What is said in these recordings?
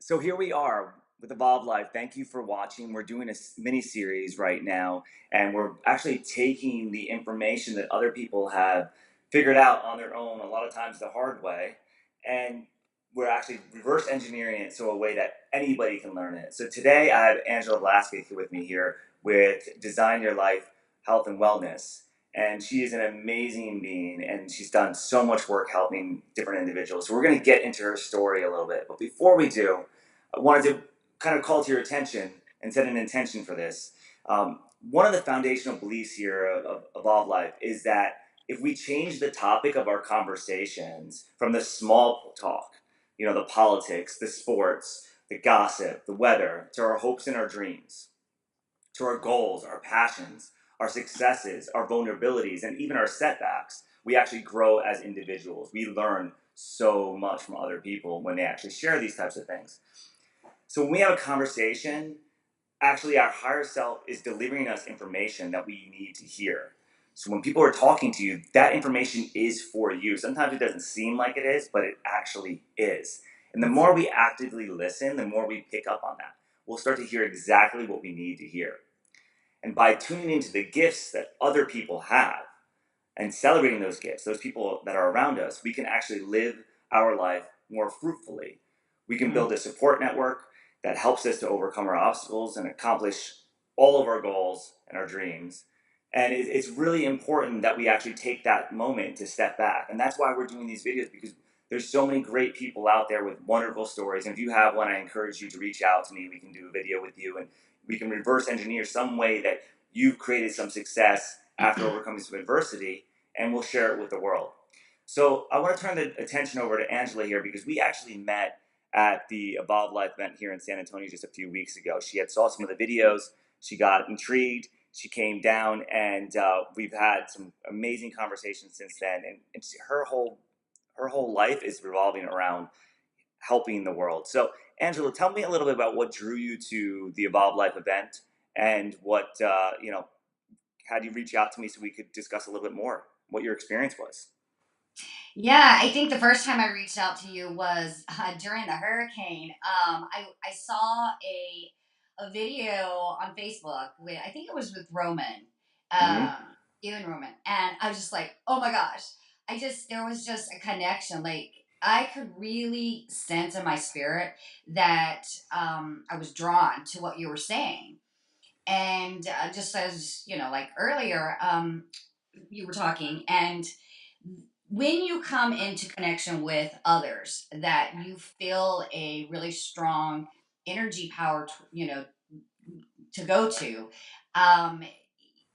So here we are with Evolve Life. Thank you for watching. We're doing a mini series right now, and we're actually taking the information that other people have figured out on their own, a lot of times the hard way, and we're actually reverse engineering it so a way that anybody can learn it. So today I have Lloyd-Vlasak with me here with Design Your Life Health and Wellness. And she is an amazing being, and she's done so much work helping different individuals. So we're going to get into her story a little bit. But before we do, I wanted to kind of call to your attention and set an intention for this. One of the foundational beliefs here of Evolve Life is that if we change the topic of our conversations from the small talk, the politics, the sports, the gossip, the weather, to our hopes and our dreams, to our goals, our passions, our successes, our vulnerabilities, and even our setbacks, we actually grow as individuals. We learn so much from other people when they actually share these types of things. So when we have a conversation, actually our higher self is delivering us information that we need to hear. So when people are talking to you, that information is for you. Sometimes it doesn't seem like it is, but it actually is. And the more we actively listen, the more we pick up on that. We'll start to hear exactly what we need to hear. And by tuning into the gifts that other people have and celebrating those gifts, those people that are around us, we can actually live our life more fruitfully. We can build a support network that helps us to overcome our obstacles and accomplish all of our goals and our dreams. And it's really important that we actually take that moment to step back. And that's why we're doing these videos, because there's so many great people out there with wonderful stories. And if you have one, I encourage you to reach out to me. We can do a video with you, and we can reverse engineer some way that you've created some success after overcoming some adversity, and we'll share it with the world. So I want to turn the attention over to Angela here, because we actually met at the Evolve Life event here in San Antonio just a few weeks ago. She had saw some of the videos. She got intrigued. She came down, and we've had some amazing conversations since then. And her whole life is revolving around helping the world. So, Angela, tell me a little bit about what drew you to the Evolve Life event, and what had you reach out to me so we could discuss a little bit more what your experience was. Yeah, I think the first time I reached out to you was during the hurricane. I saw a video on Facebook with, I think it was with Roman, Mm-hmm. um, even Roman, and I was just like, oh my gosh, there was just a connection. Like I could really sense in my spirit that I was drawn to what you were saying, and just as like earlier, you were talking and when you come into connection with others that you feel a really strong energy power to go to, um,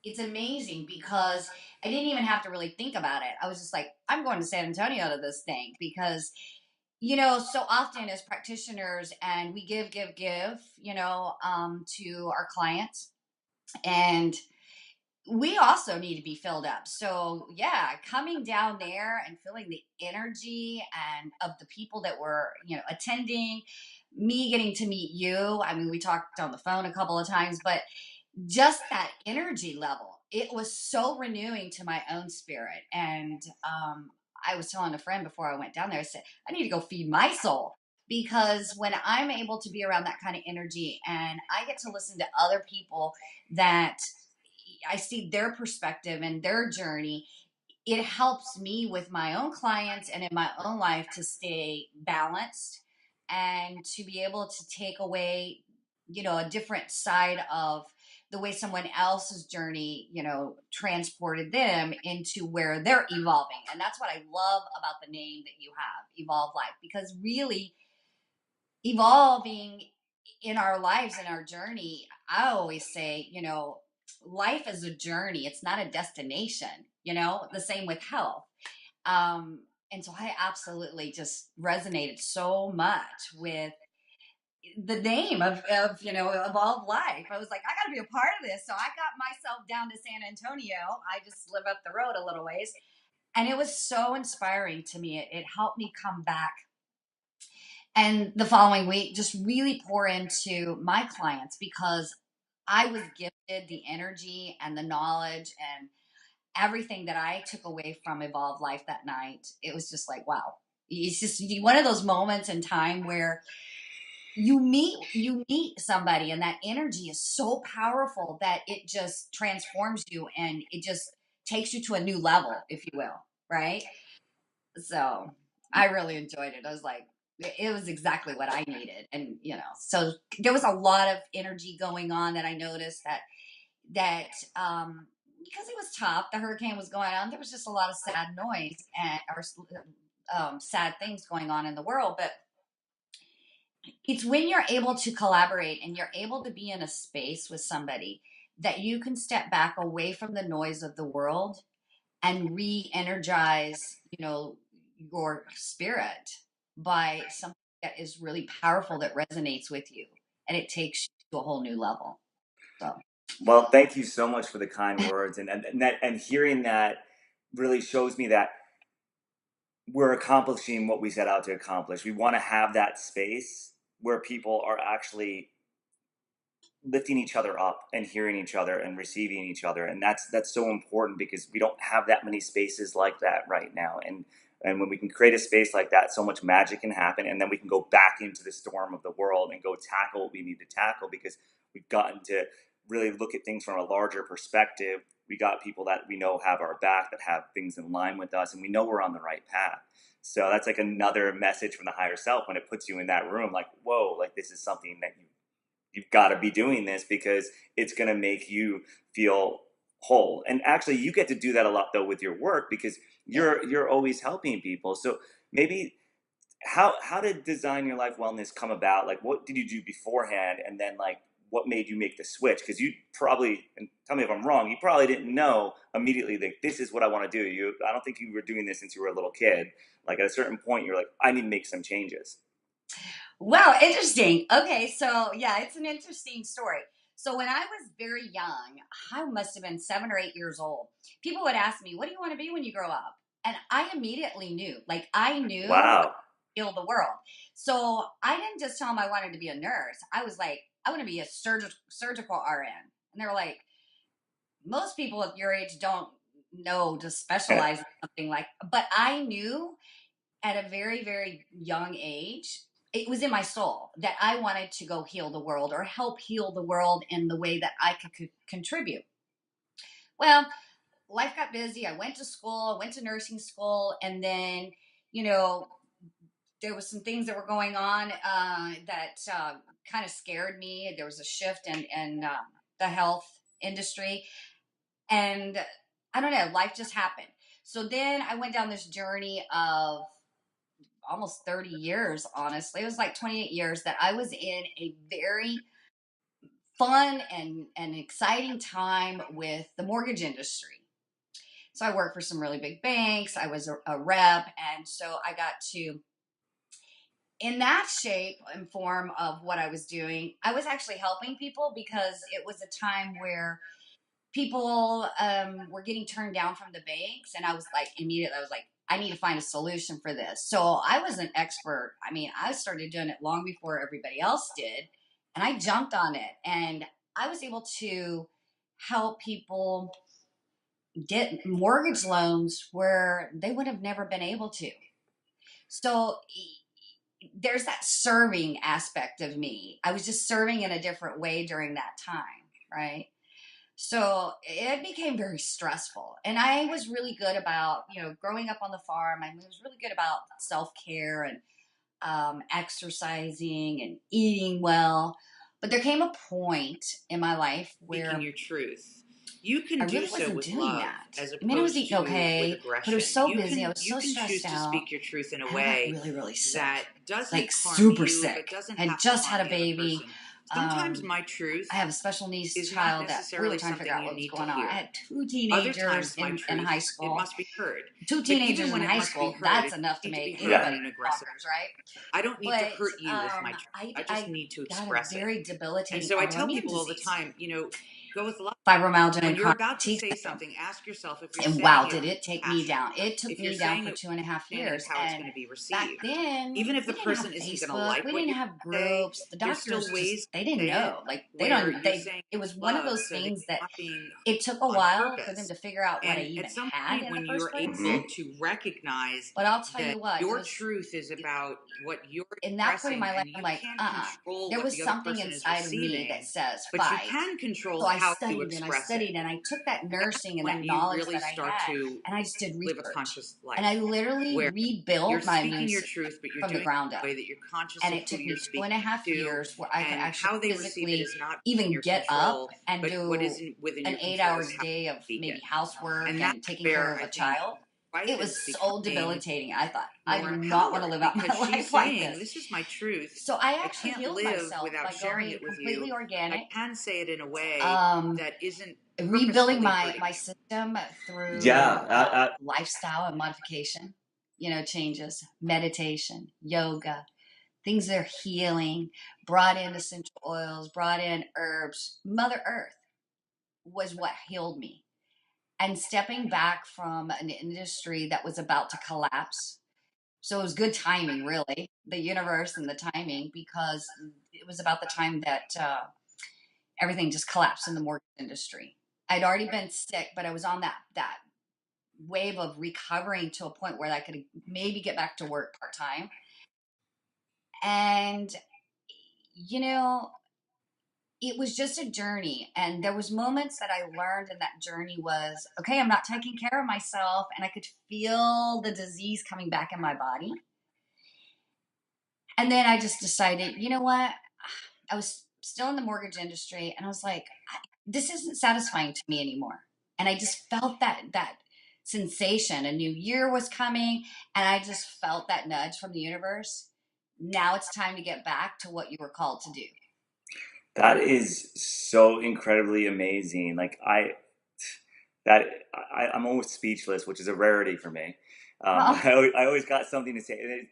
it's amazing because I didn't even have to really think about it. I was just like, I'm going to San Antonio to this thing because so often as practitioners, and we give to our clients, and we also need to be filled up. So yeah, coming down there and feeling the energy and of the people that were, attending, me getting to meet you. I mean, we talked on the phone a couple of times, but just that energy level, it was so renewing to my own spirit. And I was telling a friend before I went down there, I said, I need to go feed my soul. Because when I'm able to be around that kind of energy and I get to listen to other people that I see their perspective and their journey, it helps me with my own clients and in my own life to stay balanced and to be able to take away, a different side of the way someone else's journey, transported them into where they're evolving. And that's what I love about the name that you have, Evolve Life, because really evolving in our lives and our journey, I always say, life is a journey, it's not a destination, the same with health. And so I absolutely just resonated so much with the name of Evolve Life. I was like, I got to be a part of this. So I got myself down to San Antonio. I just live up the road a little ways. And it was so inspiring to me. It helped me come back and the following week just really pour into my clients because I was gifted the energy and the knowledge and everything that I took away from Evolve Life that night. It was just like, wow. It's just one of those moments in time where you meet somebody, and that energy is so powerful that it just transforms you, and it just takes you to a new level, if you will, right? So I really enjoyed it. I was like, it was exactly what I needed. And so there was a lot of energy going on that I noticed that because it was tough, the hurricane was going on, there was just a lot of sad noise and or sad things going on in the world. But it's when you're able to collaborate and you're able to be in a space with somebody that you can step back away from the noise of the world and re-energize, your spirit by something that is really powerful, that resonates with you, and it takes you to a whole new level. So Well, thank you so much for the kind words, and hearing that really shows me that we're accomplishing what we set out to accomplish. We want to have that space where people are actually lifting each other up and hearing each other and receiving each other, and that's so important because we don't have that many spaces like that right now. And when we can create a space like that, so much magic can happen, and then we can go back into the storm of the world and go tackle what we need to tackle because we've gotten to really look at things from a larger perspective. We got people that we know have our back, that have things in line with us, and we know we're on the right path. So that's like another message from the higher self when it puts you in that room, like, whoa, like this is something that you've got to be doing this because it's going to make you feel whole. And actually you get to do that a lot though with your work because yeah. you're always helping people. So maybe how did Design Your Life Wellness come about? Like what did you do beforehand, and then like what made you make the switch? Because you probably, and tell me if I'm wrong, you probably didn't know immediately that this is what I want to do. I don't think you were doing this since you were a little kid. Like at a certain point you're like, I need to make some changes. Wow, interesting. Okay, so yeah, it's an interesting story. So when I was very young, I must have been 7 or 8 years old. People would ask me, "What do you want to be when you grow up?" And I immediately knew, like I knew Wow. heal the world. So I didn't just tell them I wanted to be a nurse. I was like, I want to be a surgical RN. And they were like, most people at your age don't know to specialize in something like, but I knew at a very, very young age, it was in my soul that I wanted to go heal the world or help heal the world in the way that I could contribute. Well, life got busy. I went to school, I went to nursing school, and then, you know, there was some things that were going on that kind of scared me. There was a shift in the health industry, and I don't know, life just happened. So then I went down this journey of almost 30 years, honestly. It was like 28 years that I was in a very fun and exciting time with the mortgage industry. So I worked for some really big banks. I was a rep. And so I got to, in that shape and form of what I was doing, I was actually helping people because it was a time where people were getting turned down from the banks, and I was like, immediately I was like, I need to find a solution for this. So I was an expert. I mean, I started doing it long before everybody else did, and I jumped on it, and I was able to help people get mortgage loans where they would have never been able to. So there's that serving aspect of me. I was just serving in a different way during that time, right? So it became very stressful. And I was really good about, growing up on the farm, I was really good about self care and exercising and eating well. But there came a point in my life Speaking where your truth. You I can do really so wasn't with doing love that. as I mean, I was opposed eating to with okay, but I was aggression. so You busy. I can was you so can choose stressed to out. speak your truth in a And I got way really, really that sick, doesn't like harm super you but sick. doesn't Had have to just harm had a the other baby. person. Sometimes Um, my I truth have a special needs is not child that we were necessarily trying to figure something out you what was need to going on. I hear. had two Other teenagers times my in high truth, it school. must be heard. Two But teenagers even in when it high must be school, heard, that's it enough to doesn't need to make be heard Yeah. in anybody an go aggressive bonkers, right? I don't need to But hurt you with my truth. I just I need to got a express it. very And debilitating so I tell autoimmune people all the disease. time, Go with love. fibromyalgia When and you're chronic about to fatigue say syndrome. something, ask yourself if you're And saying wow, it did with it take me passion. down. It took If you're me down saying for it, 2.5 understanding years. of how it's And going to be back received. then, Even if the we didn't have person isn't going to Facebook. like We what didn't you have say, groups. The there's still doctors ways they to didn't say it know. Like, where you're saying it was one of love those so that things you're that not being it took a on while for them purpose. to figure out what I And even at some had point, in the when first you're place. able to recognize But I'll tell that you what, your truth is about what you're in that point in expressing my life, and I'm you like, can't control there what was the other something person is inside of me that receiving, says but you fight. can control So I how you studied and I express it. studied and I took that That's nursing and that when you knowledge really that I start had to and I just did live a research. conscious And I life literally where you're rebuilt my immune speaking your system truth, but you're from the doing it ground in a up. way that you're conscious And of it who took you're me two and speaking a half to years where I could and actually how they receive it physically is not in even your get up control, and but what do isn't within an your 8 control is hours how day of you speak maybe it. housework And that's and taking care where of I a think child. wife It was is so becoming debilitating. I thought, I more do not want to empowered live out because my she's life like saying, this. this is my truth. So I I actually can't healed live myself without by sharing going it with completely you. I organic, can say it in a way um, that isn't rebuilding purposefully my hurting my you. system Yeah, through lifestyle and modification, changes, meditation, yoga, things that are healing, brought in essential oils, brought in herbs. Mother Earth was what healed me. And stepping back from an industry that was about to collapse. So it was good timing, really, the universe and the timing, because it was about the time that everything just collapsed in the mortgage industry. I'd already been sick, but I was on that wave of recovering to a point where I could maybe get back to work part time. And you know, it was just a journey, and there was moments that I learned in that journey was, okay, I'm not taking care of myself, and I could feel the disease coming back in my body. And then I just decided, you know what? I was still in the mortgage industry, and I was like, this isn't satisfying to me anymore. And I just felt that sensation. A new year was coming, and I just felt that nudge from the universe. Now it's time to get back to what you were called to do. that is so incredibly amazing. That I'm almost speechless, which is a rarity for me. Well, I always got something to say, and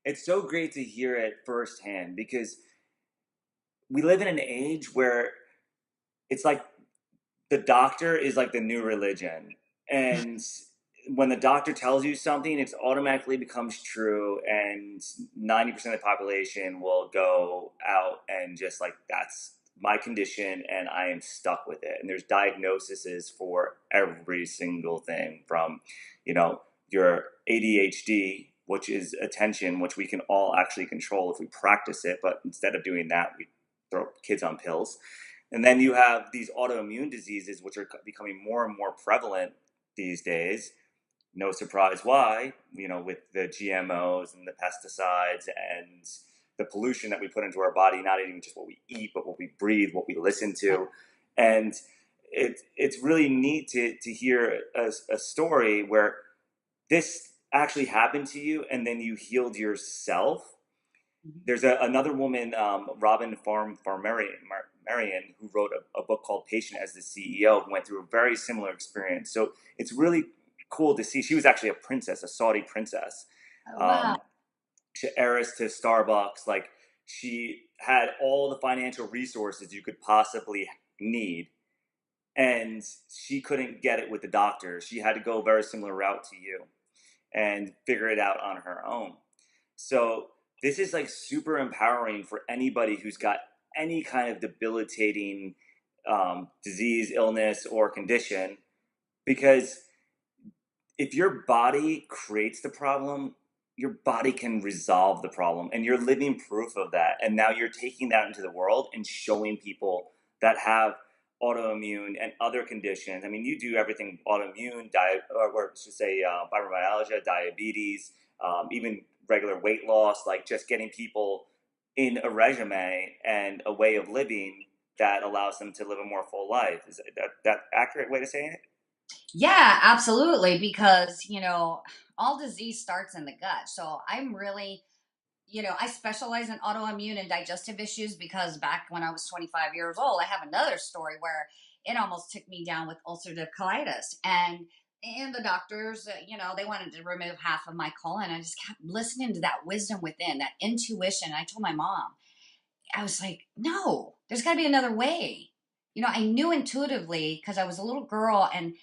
it's so great to hear it firsthand because we live in an age where it's like the doctor is like the new religion, and when the doctor tells you something, it automatically becomes true, and 90% of the population will go out and just like, that's my condition and I am stuck with it. And there's diagnoses for every single thing from, you know, your ADHD, which is attention, which we can all actually control if we practice it, but instead of doing that, we throw kids on pills. And then you have these autoimmune diseases, which are becoming more and more prevalent these days. No surprise why, with the GMOs and the pesticides and the pollution that we put into our body, not even just what we eat, but what we breathe, what we listen to. And it's really neat to hear a story where this actually happened to you and then you healed yourself. There's another woman, Robin Marion, who wrote a book called Patient as the CEO, who went through a very similar experience. So it's really cool to see. She was actually a princess, a Saudi princess. oh, wow. She heiress to Starbucks. Like, she had all the financial resources you could possibly need, and she couldn't get it with the doctor. She had to go a very similar route to you and figure it out on her own. So this is like super empowering for anybody who's got any kind of debilitating disease, illness, or condition, because if your body creates the problem, your body can resolve the problem, and you're living proof of that. And now you're taking that into the world and showing people that have autoimmune and other conditions. I mean, you do everything autoimmune, or should say fibromyalgia, diabetes, even regular weight loss, like just getting people in a regimen and a way of living that allows them to live a more full life. Is that accurate way to say it? Yeah, absolutely. Because, all disease starts in the gut. So I'm really, I specialize in autoimmune and digestive issues because back when I was 25 years old, I have another story where it almost took me down with ulcerative colitis. And the doctors, they wanted to remove half of my colon. I just kept listening to that wisdom within, that intuition. I told my mom, I was like, no, there's got to be another way. I knew intuitively because I was a little girl and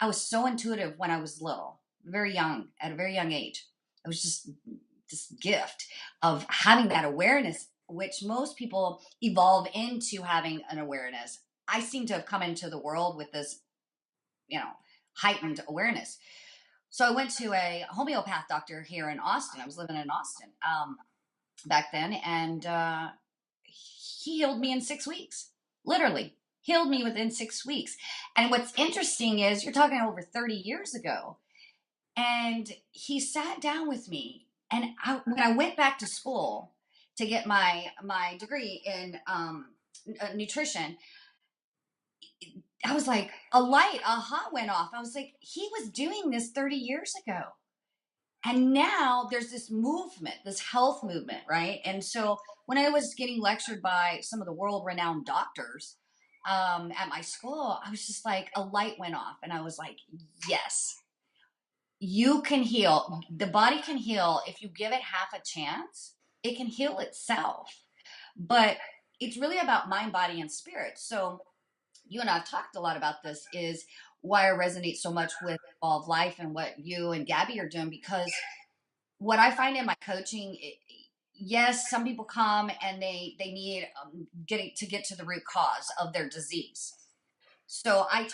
I was so intuitive when I was little, very young, at a very young age. It was just this gift of having that awareness, which most people evolve into having an awareness. I seem to have come into the world with this, heightened awareness. So I went to a homeopath doctor here in Austin. I was living in Austin back then, and he healed me in 6 weeks. Literally, healed me within 6 weeks. And what's interesting is you're talking over 30 years ago, and he sat down with me. And when I went back to school to get my degree in nutrition, I was like, a light, aha, went off. I was like, he was doing this 30 years ago. And now there's this movement, this health movement, right? And so when I was getting lectured by some of the world renowned doctors at my school, I was just like, a light went off. And I was like, yes, you can heal. The body can heal if you give it half a chance, it can heal itself. But it's really about mind, body, and spirit. So you and I've talked a lot about this, is why I resonate so much with Evolve Life and what you and Gabby are doing, because what I find in my coaching, yes, some people come and they need get to the root cause of their disease. So I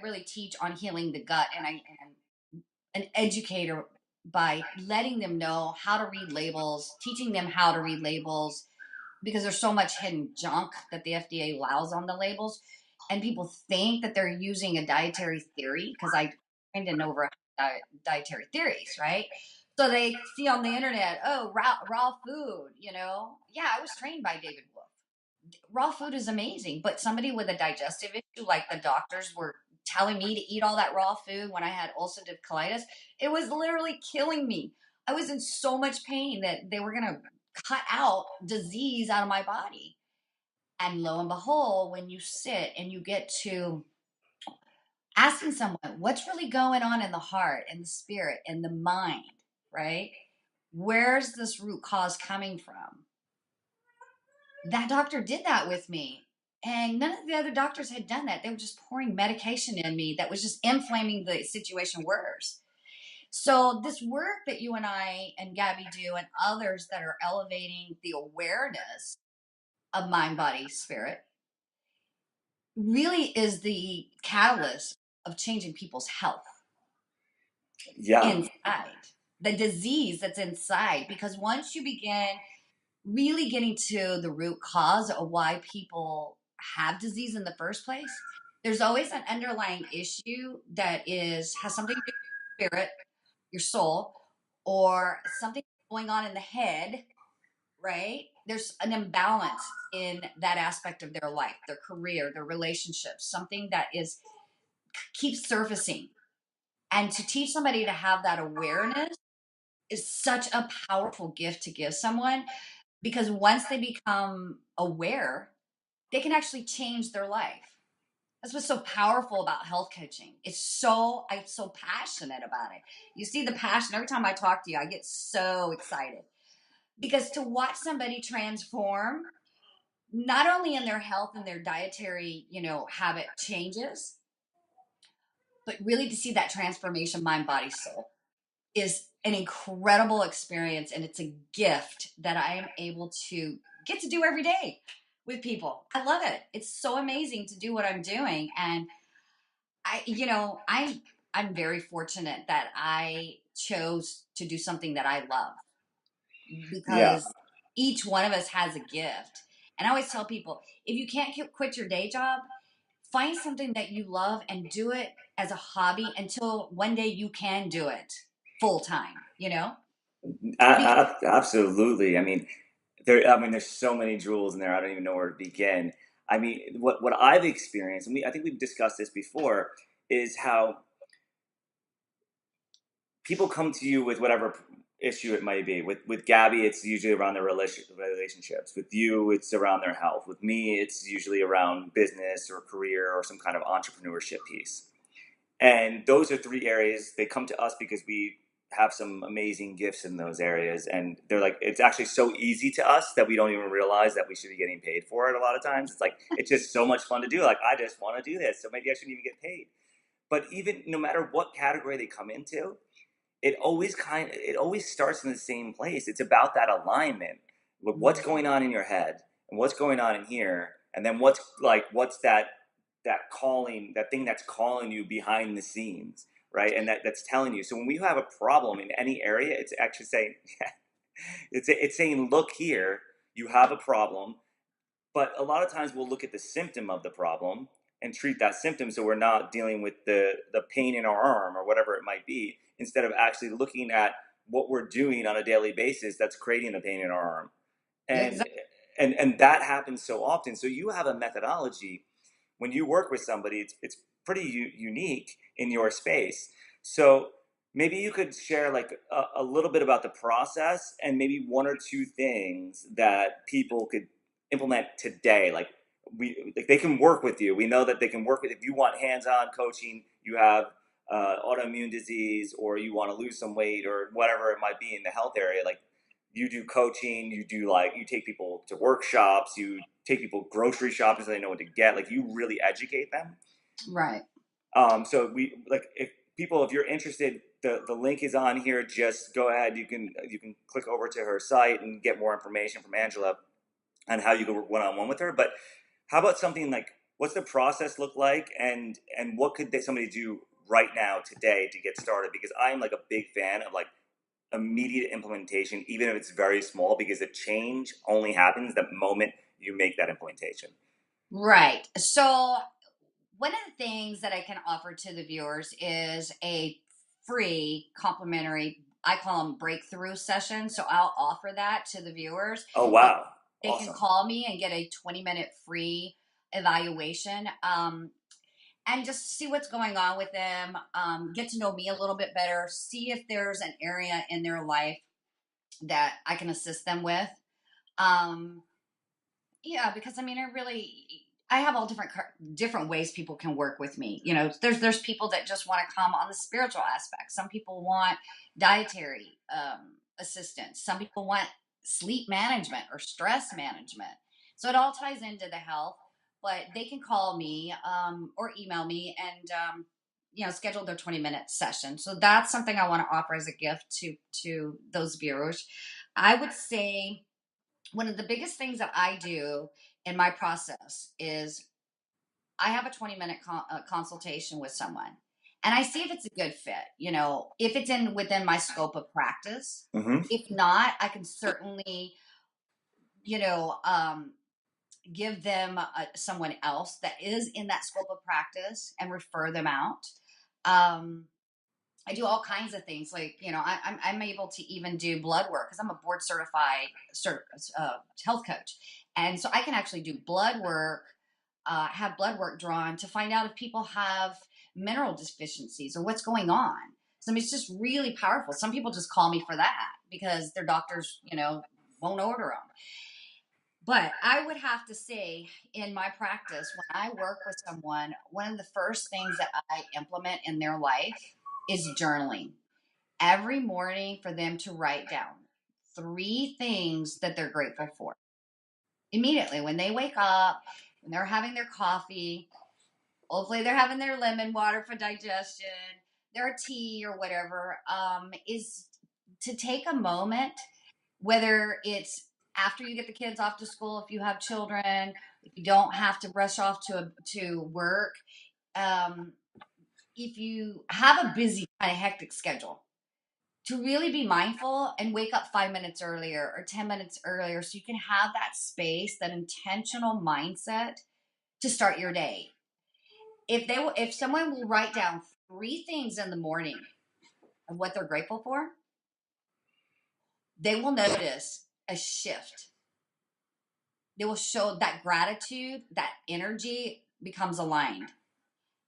really teach on healing the gut, and I am an educator by letting them know how to read labels, teaching them how to read labels, because there's so much hidden junk that the FDA allows on the labels. And people think that they're using a dietary theory, because I trained in over dietary theories, right? So they see on the internet, oh, raw food, Yeah, I was trained by David Wolf. Raw food is amazing, but somebody with a digestive issue, like the doctors were telling me to eat all that raw food when I had ulcerative colitis, it was literally killing me. I was in so much pain that they were going to cut out disease out of my body. And lo and behold, when you sit and you get to asking someone what's really going on in the heart and the spirit and the mind, right? Where's this root cause coming from? That doctor did that with me. And none of the other doctors had done that. They were just pouring medication in me that was just inflaming the situation worse. So, this work that you and I and Gabby do, and others that are elevating the awareness of mind, body, spirit, really is the catalyst of changing people's health Yeah. inside, the disease that's inside. Because once you begin really getting to the root cause of why people have disease in the first place, there's always an underlying issue that has something to do with spirit, your soul, or something going on in the head, right? There's an imbalance in that aspect of their life, their career, their relationships, something that keeps surfacing. And to teach somebody to have that awareness is such a powerful gift to give someone, because once they become aware, they can actually change their life. That's what's so powerful about health coaching. I'm so passionate about it. You see the passion every time I talk to you. I get so excited, because to watch somebody transform, not only in their health and their dietary, habit changes, but really to see that transformation, mind, body, soul, is an incredible experience. And it's a gift that I am able to get to do every day with people. I love it. It's so amazing to do what I'm doing. And I'm very fortunate that I chose to do something that I love, Yeah. because each one of us has a gift. And I always tell people, if you can't quit your day job, find something that you love and do it as a hobby until one day you can do it full time. Because Absolutely. There's so many jewels in there. I don't even know where to begin. What I've experienced, and I think we've discussed this before, is how people come to you with whatever issue it might be. With Gabby, it's usually around their relationships. With you, it's around their health. With me, it's usually around business or career or some kind of entrepreneurship piece. And those are three areas. They come to us because we have some amazing gifts in those areas, and they're like, it's actually so easy to us that we don't even realize that we should be getting paid for it. A lot of times it's like, it's just so much fun to do. Like, I just want to do this, so maybe I shouldn't even get paid. But even no matter what category they come into, it always starts in the same place. It's about that alignment with what's going on in your head and what's going on in here, and then what's that calling, that thing that's calling you behind the scenes, right? And that's telling you. So when we have a problem in any area, it's actually saying, it's saying, look here, you have a problem. But a lot of times we'll look at the symptom of the problem and treat that symptom, so we're not dealing with the pain in our arm or whatever it might be, instead of actually looking at what we're doing on a daily basis that's creating the pain in our arm. And Exactly. and that happens so often. So you have a methodology when you work with somebody. It's pretty unique in your space. So maybe you could share like a little bit about the process, and maybe one or two things that people could implement today. Like they can work with you. We know that they can work with, if you want hands-on coaching, you have autoimmune disease, or you want to lose some weight, or whatever it might be in the health area. Like, you do coaching, you take people to workshops, you take people grocery shopping so they know what to get. Like, you really educate them. Right. So if you're interested, the link is on here. Just go ahead. You can click over to her site and get more information from Angela on how you go one-on-one with her. But how about something like, what's the process look like, and what could somebody do right now today to get started? Because I'm like a big fan of like immediate implementation, even if it's very small, because the change only happens the moment you make that implementation. Right. So one of the things that I can offer to the viewers is a free complimentary, I call them breakthrough sessions. So I'll offer that to the viewers. Oh, They, wow. they can Awesome. call me and get a 20-minute free evaluation, and just see what's going on with them, get to know me a little bit better, see if there's an area in their life that I can assist them with. Um, yeah, because I mean, I have all different ways people can work with me. You know, there's people that just want to come on the spiritual aspect. Some people want dietary assistance. Some people want sleep management or stress management. So it all ties into the health. But they can call me, or email me, and schedule their 20-minute session. So that's something I want to offer as a gift to those viewers. I would say one of the biggest things that I do in my process is I have a 20-minute consultation with someone, and I see if it's a good fit, if it's within my scope of practice. Mm-hmm. If not, I can certainly, you know, um, give them someone else that is in that scope of practice and refer them out. Um, I do all kinds of things. Like, I'm able to even do blood work because I'm a board certified health coach. And so I can actually do blood work, have blood work drawn to find out if people have mineral deficiencies or what's going on. So I mean, it's just really powerful. Some people just call me for that because their doctors, won't order them. But I would have to say, in my practice, when I work with someone, one of the first things that I implement in their life is journaling. Every morning, for them to write down 3 things that they're grateful for. Immediately, when they wake up, when they're having their coffee, hopefully they're having their lemon water for digestion, their tea or whatever, is to take a moment, whether it's after you get the kids off to school, if you have children, if you don't have to rush off to work, um, if you have a busy kind of hectic schedule, to really be mindful and wake up 5 minutes earlier or 10 minutes earlier so you can have that space, that intentional mindset to start your day. If someone will write down 3 things in the morning of what they're grateful for, they will notice a shift. They will show that gratitude, that energy becomes aligned.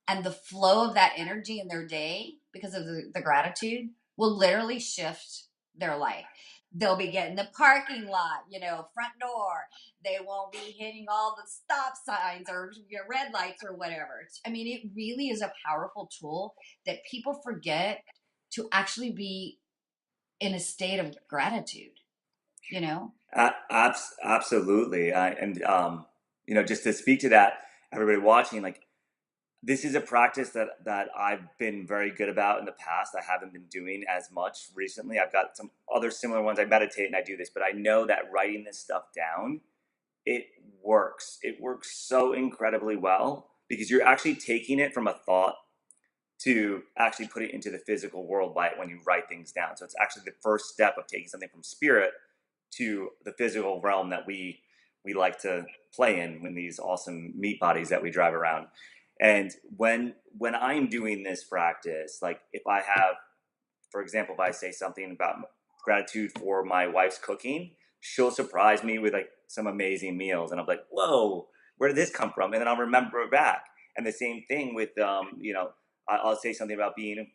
And the flow of that energy in their day, because of the gratitude, will literally shift their life. They'll be getting the parking lot, front door. They won't be hitting all the stop signs or red lights or whatever. I mean, it really is a powerful tool that people forget to actually be in a state of gratitude, you know? Absolutely. Just to speak to that, everybody watching, like, this is a practice that I've been very good about in the past. I haven't been doing as much recently. I've got some other similar ones. I meditate and I do this, but I know that writing this stuff down, it works. It works so incredibly well because you're actually taking it from a thought to actually put it into the physical world when you write things down. So it's actually the first step of taking something from spirit to the physical realm that we like to play in these awesome meat bodies that we drive around. And when I'm doing this practice, like if I have, for example, if I say something about gratitude for my wife's cooking, she'll surprise me with like some amazing meals, and I'm like, whoa, where did this come from? And then I'll remember it back. And the same thing with, I'll say something about being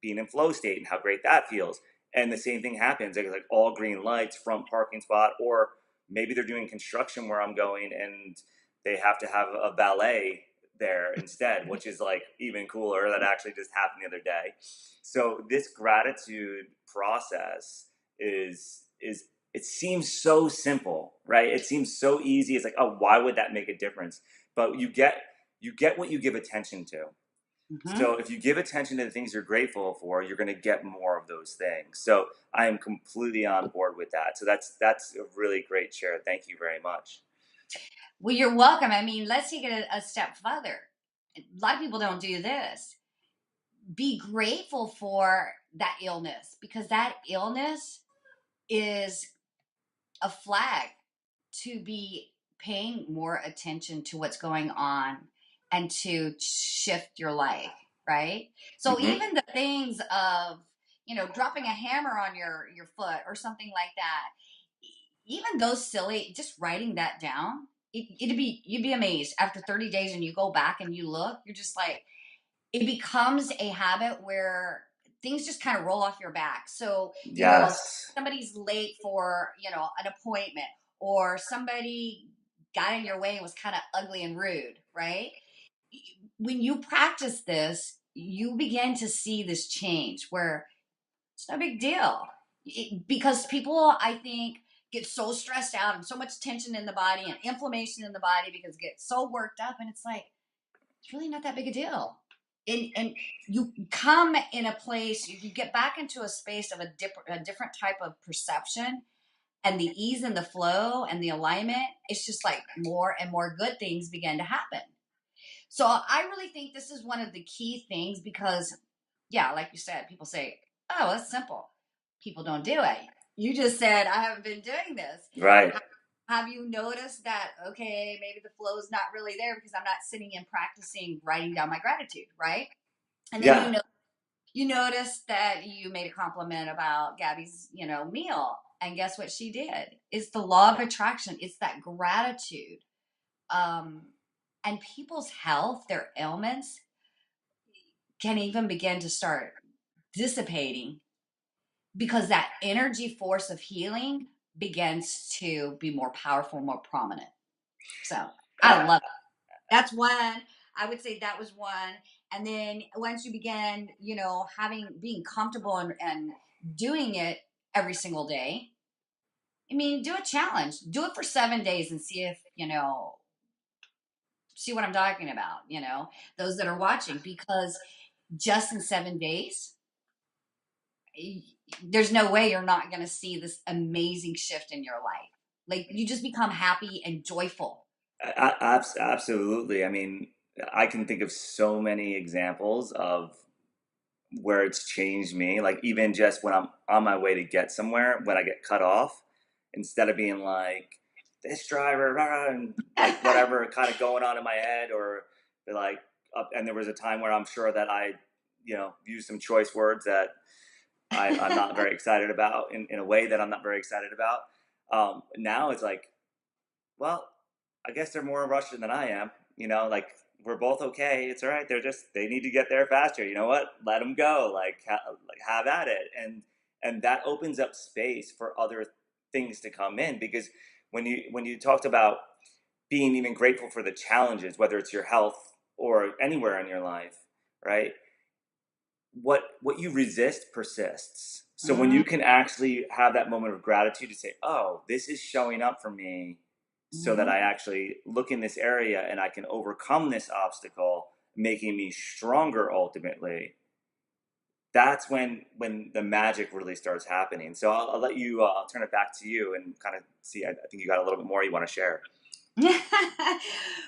in flow state and how great that feels. And the same thing happens, like all green lights, front parking spot, or maybe they're doing construction where I'm going and they have to have a valet there instead, which is like even cooler. That actually just happened the other day. So this gratitude process is it seems so simple, right? It seems so easy. It's like, oh, why would that make a difference? But you get what you give attention to. Mm-hmm. So if you give attention to the things you're grateful for, you're going to get more of those things. So I am completely on board with that. So that's a really great share. Thank you very much. Well, you're welcome. I mean, let's take it a step further. A lot of people don't do this. Be grateful for that illness, because that illness is a flag to be paying more attention to what's going on and to shift your life, right? So Mm-hmm. even the things of, dropping a hammer on your foot or something like that, even those silly, just writing that down, you'd be amazed after 30 days, and you go back and you look, you're just like, it becomes a habit where things just kind of roll off your back. So, Yes. somebody's late for, an appointment, or somebody got in your way and was kind of ugly and rude, right? When you practice this, you begin to see this change where it's no big deal. Because people, I think, get so stressed out and so much tension in the body and inflammation in the body because it gets so worked up, and it's like, it's really not that big a deal. And you come in a place, you get back into a space of a different type of perception, and the ease and the flow and the alignment. It's just like more and more good things begin to happen. So I really think this is one of the key things, because, yeah, like you said, people say, oh, that's simple. People don't do it. You just said, I haven't been doing this. Right. Have you noticed that, okay, maybe the flow is not really there because I'm not sitting and practicing writing down my gratitude, right? And then Yeah. you notice that you made a compliment about Gabby's, meal. And guess what she did? It's the law of attraction. It's that gratitude. And people's health, their ailments, can even begin to start dissipating because that energy force of healing begins to be more powerful, more prominent. So I love it. That's one. I would say that was one. And then once you begin, being comfortable and doing it every single day, I mean, do a challenge. Do it for 7 days and see if, see what I'm talking about, those that are watching, because just in 7 days, there's no way you're not going to see this amazing shift in your life. Like, you just become happy and joyful. Absolutely. I mean, I can think of so many examples of where it's changed me. Like even just when I'm on my way to get somewhere, when I get cut off, instead of being like this driver, and like whatever kind of going on in my head, or like and there was a time where I'm sure that I, used some choice words that I'm not very excited about in a way that I'm not very excited about. Now it's like, well, I guess they're more Russian than I am. Like we're both okay. It's all right. They need to get there faster. You know what? Let them go. Like have at it. And that opens up space for other things to come in, because when you talked about being even grateful for the challenges, whether it's your health or anywhere in your life, right? What you resist persists. So when you can actually have that moment of gratitude to say, oh, this is showing up for me so that I actually look in this area and I can overcome this obstacle, making me stronger ultimately. That's when the magic really starts happening. So I'll let you. I'll turn it back to you and kind of see. I think you got a little bit more you want to share.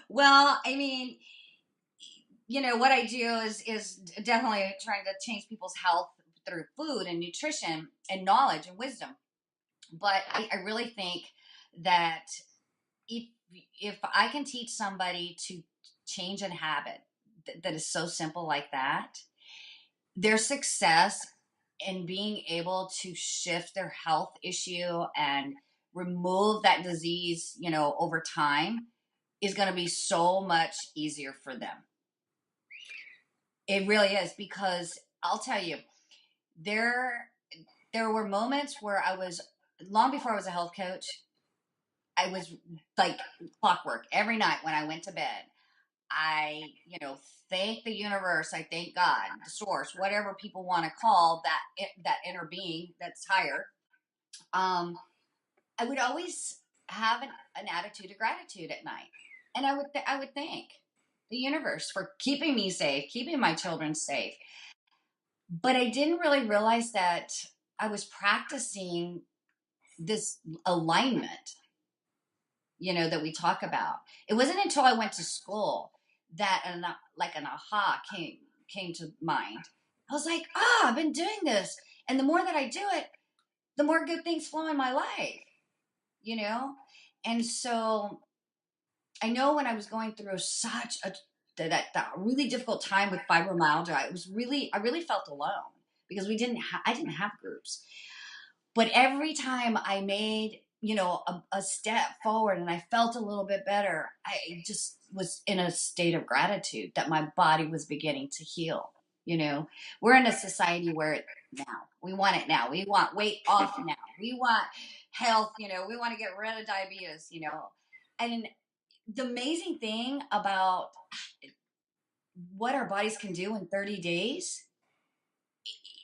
Well, I mean, what I do is definitely trying to change people's health through food and nutrition and knowledge and wisdom. But I really think that if if I can teach somebody to change a habit that is so simple like that, their success in being able to shift their health issue and remove that disease, over time is going to be so much easier for them. It really is, because I'll tell you, there there were moments where I was, long before I was a health coach, I was like clockwork every night when I went to bed. I, thank the universe. I thank God, the source, whatever people want to call that inner being that's higher. I would always have an attitude of gratitude at night, and I would thank the universe for keeping me safe, keeping my children safe. But I didn't really realize that I was practicing this alignment, that we talk about. It wasn't until I went to school that like an aha came to mind. I was like, I've been doing this. And the more that I do it, the more good things flow in my life, you know? And so I know when I was going through such that really difficult time with fibromyalgia, I really felt alone because I didn't have groups. But every time I made, a step forward and I felt a little bit better, I just was in a state of gratitude that my body was beginning to heal. We're in a society where now we want it now. We want weight off now. We want health, we want to get rid of diabetes, And the amazing thing about what our bodies can do in 30 days,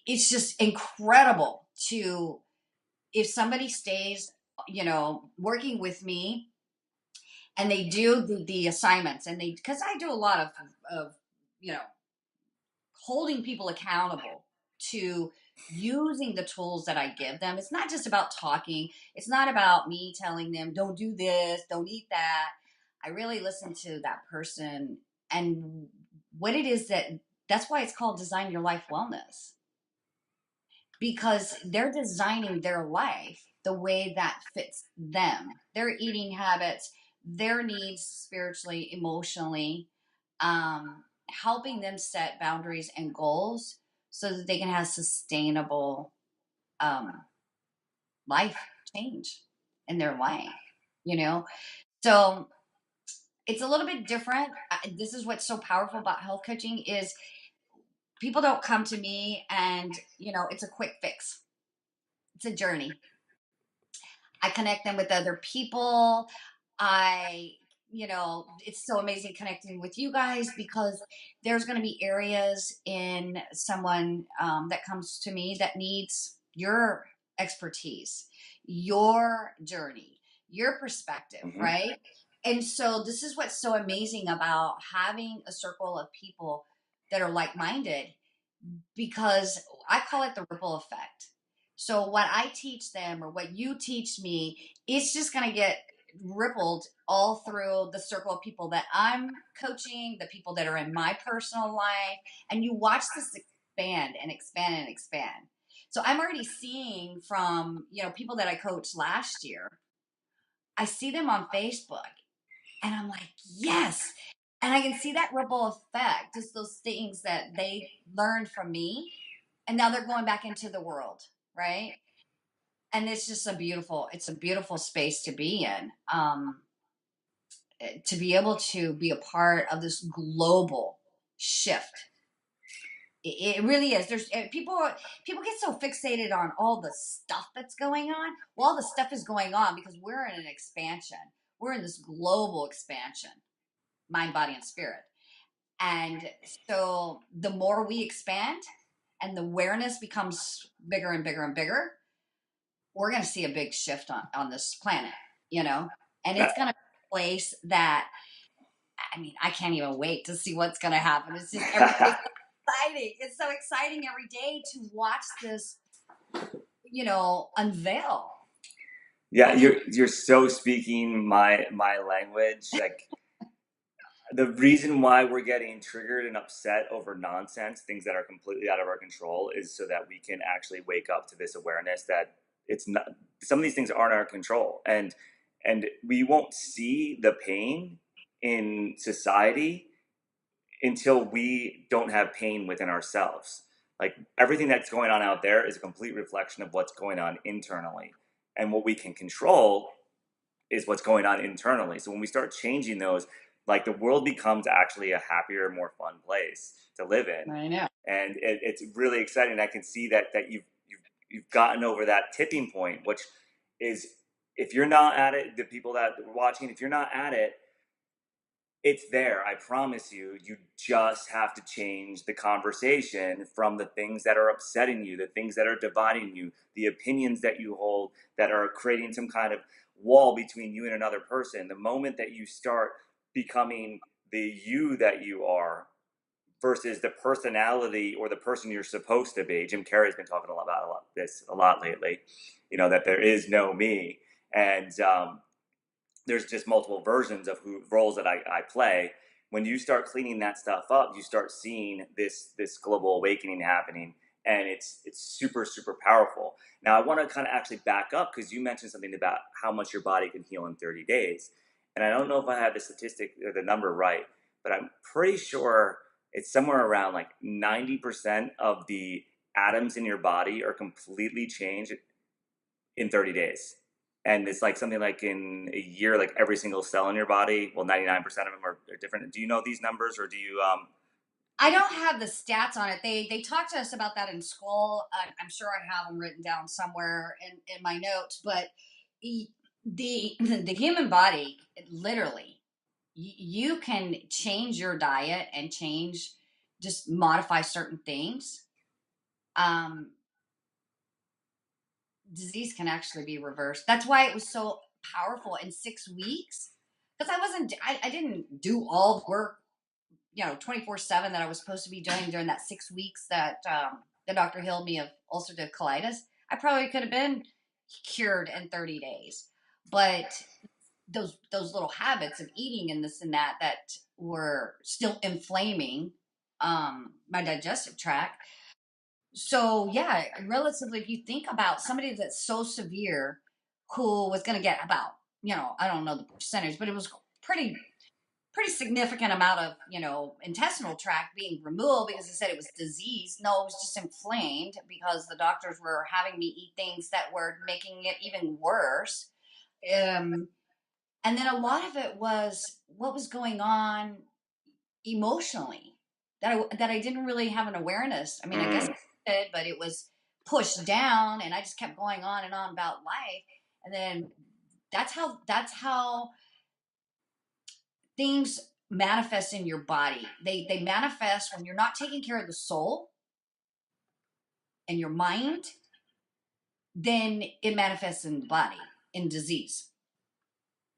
it's just incredible to, if somebody stays, working with me and they do the assignments, and because I do a lot of, you know, holding people accountable to using the tools that I give them. It's not just about talking. It's not about me telling them, don't do this, don't eat that. I really listen to that person and what it is that's why it's called Design Your Life Wellness, because they're designing their life the way that fits them, their eating habits, their needs spiritually, emotionally, helping them set boundaries and goals so that they can have sustainable um, life change in their life, you know? So it's a little bit different. This is what's so powerful about health coaching is people don't come to me and, it's a quick fix. It's a journey. I connect them with other people. I, it's so amazing connecting with you guys because there's going to be areas in someone that comes to me that needs your expertise, your journey, your perspective, right? And so this is what's so amazing about having a circle of people that are like-minded, because I call it the ripple effect. So what I teach them or what you teach me, it's just going to get rippled all through the circle of people that I'm coaching, the people that are in my personal life, and you watch this expand and expand and expand. So I'm already seeing from, people that I coached last year, I see them on Facebook and I'm like, yes. And I can see that ripple effect, just those things that they learned from me. And now they're going back into the world, right? And it's just it's a beautiful space to be in. To be able to be a part of this global shift. It really is. There's people get so fixated on all the stuff that's going on. Well, all the stuff is going on because we're in an expansion. We're in this global expansion, mind, body, and spirit. And so the more we expand, and the awareness becomes bigger and bigger and bigger, we're going to see a big shift on this planet, you know, and it's going to be a place that, I mean, I can't even wait to see what's going to happen. It's just it's exciting. It's so exciting every day to watch this, you know, unveil. Yeah, you're so speaking my language. Like, the reason why we're getting triggered and upset over nonsense, things that are completely out of our control, is so that we can actually wake up to this awareness that it's not, some of these things aren't our control, and we won't see the pain in society until we don't have pain within ourselves. Like, everything that's going on out there is a complete reflection of what's going on internally, and what we can control is what's going on internally. So when we start changing those, like, the world becomes actually a happier, more fun place to live in. I know. And it's really exciting. I can see that you've gotten over that tipping point, which is, if you're not at it, the people that are watching, if you're not at it, it's there. I promise you. You just have to change the conversation from the things that are upsetting you, the things that are dividing you, the opinions that you hold that are creating some kind of wall between you and another person. The moment that you start becoming the you that you are versus the personality or the person you're supposed to be. Jim Carrey's been talking a lot about this a lot lately. You know, that there is no me, and there's just multiple versions of roles that I play. When you start cleaning that stuff up, you start seeing this global awakening happening, and it's super super powerful. Now, I want to kind of actually back up, because you mentioned something about how much your body can heal in 30 days, and I don't know if I have the statistic or the number right, but I'm pretty sure it's somewhere around like 90% of the atoms in your body are completely changed in 30 days. And it's like something like in a year, like every single cell in your body, well, 99% of them are different. Do you know these numbers, or do you? I don't have the stats on it. They talked to us about that in school. I'm sure I have them written down somewhere in my notes. But the the human body, literally, you can change your diet and change, just modify certain things. Um, Disease can actually be reversed. That's why it was so powerful in 6 weeks. Because I didn't do all the work, 24/7 that I was supposed to be doing during that 6 weeks that the doctor healed me of ulcerative colitis. I probably could have been cured in 30 days. But those little habits of eating and this and that were still inflaming my digestive tract. So yeah, relatively, if you think about somebody that's so severe, who was going to get about, I don't know the percentage, but it was pretty significant amount of, intestinal tract being removed because they said it was disease. No, it was just inflamed because the doctors were having me eat things that were making it even worse. Um, and then a lot of it was what was going on emotionally that I didn't really have an awareness. I mean, I guess Mm, I did, but it was pushed down, and I just kept going on and on about life. And then that's how things manifest in your body. They manifest when you're not taking care of the soul and your mind. Then it manifests in the body in disease.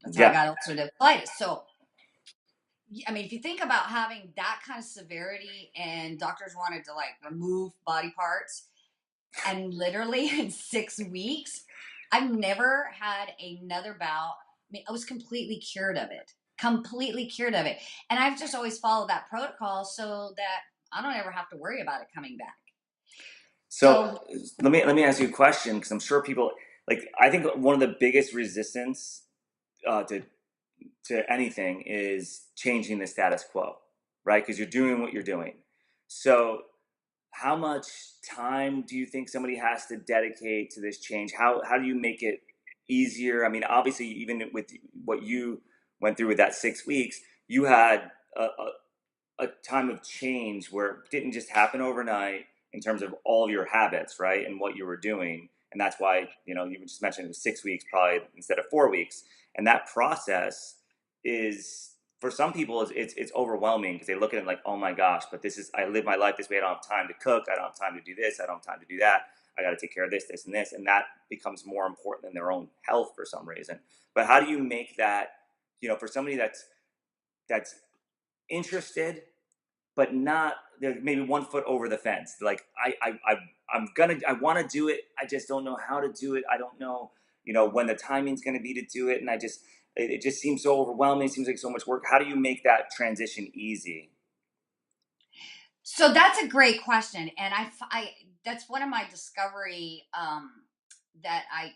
That's how I yeah, got ulcerative colitis. So I mean, if you think about having that kind of severity and doctors wanted to like remove body parts, and literally in 6 weeks, I've never had another bout. I mean, I was completely cured of it, completely cured of it. And I've just always followed that protocol so that I don't ever have to worry about it coming back. so So let me ask you a question, because I'm sure people, like, I think one of the biggest resistance to anything is changing the status quo, right? Because you're doing what you're doing. So how much time do you think somebody has to dedicate to this change? How do you make it easier? I mean, obviously, even with what you went through with that 6 weeks, you had a time of change where it didn't just happen overnight in terms of all your habits, right, and what you were doing. And that's why, you just mentioned it was 6 weeks probably instead of 4 weeks. And that process is for some people it's overwhelming because they look at it like, oh my gosh, but this is, I live my life this way. I don't have time to cook. I don't have time to do this. I don't have time to do that. I got to take care of this, and this, and that becomes more important than their own health for some reason. But how do you make that, for somebody that's interested but not, they're maybe 1 foot over the fence. Like I want to do it. I just don't know how to do it. I don't know, when the timing's going to be to do it, and it just seems so overwhelming. It seems like so much work. How do you make that transition easy? So that's a great question, and that's one of my discovery that I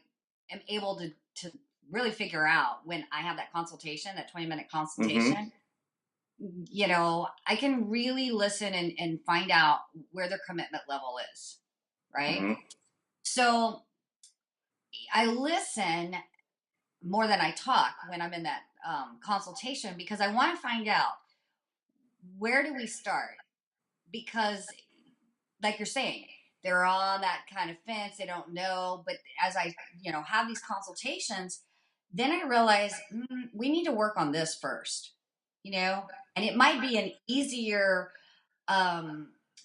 am able to really figure out when I have that consultation, that 20-minute consultation. I can really listen and find out where their commitment level is, right? So I listen more than I talk when I'm in that consultation, because I want to find out, where do we start? Because, like you're saying, they're on that kind of fence. They don't know. But as I, have these consultations, then I realize we need to work on this first, and it might be an easier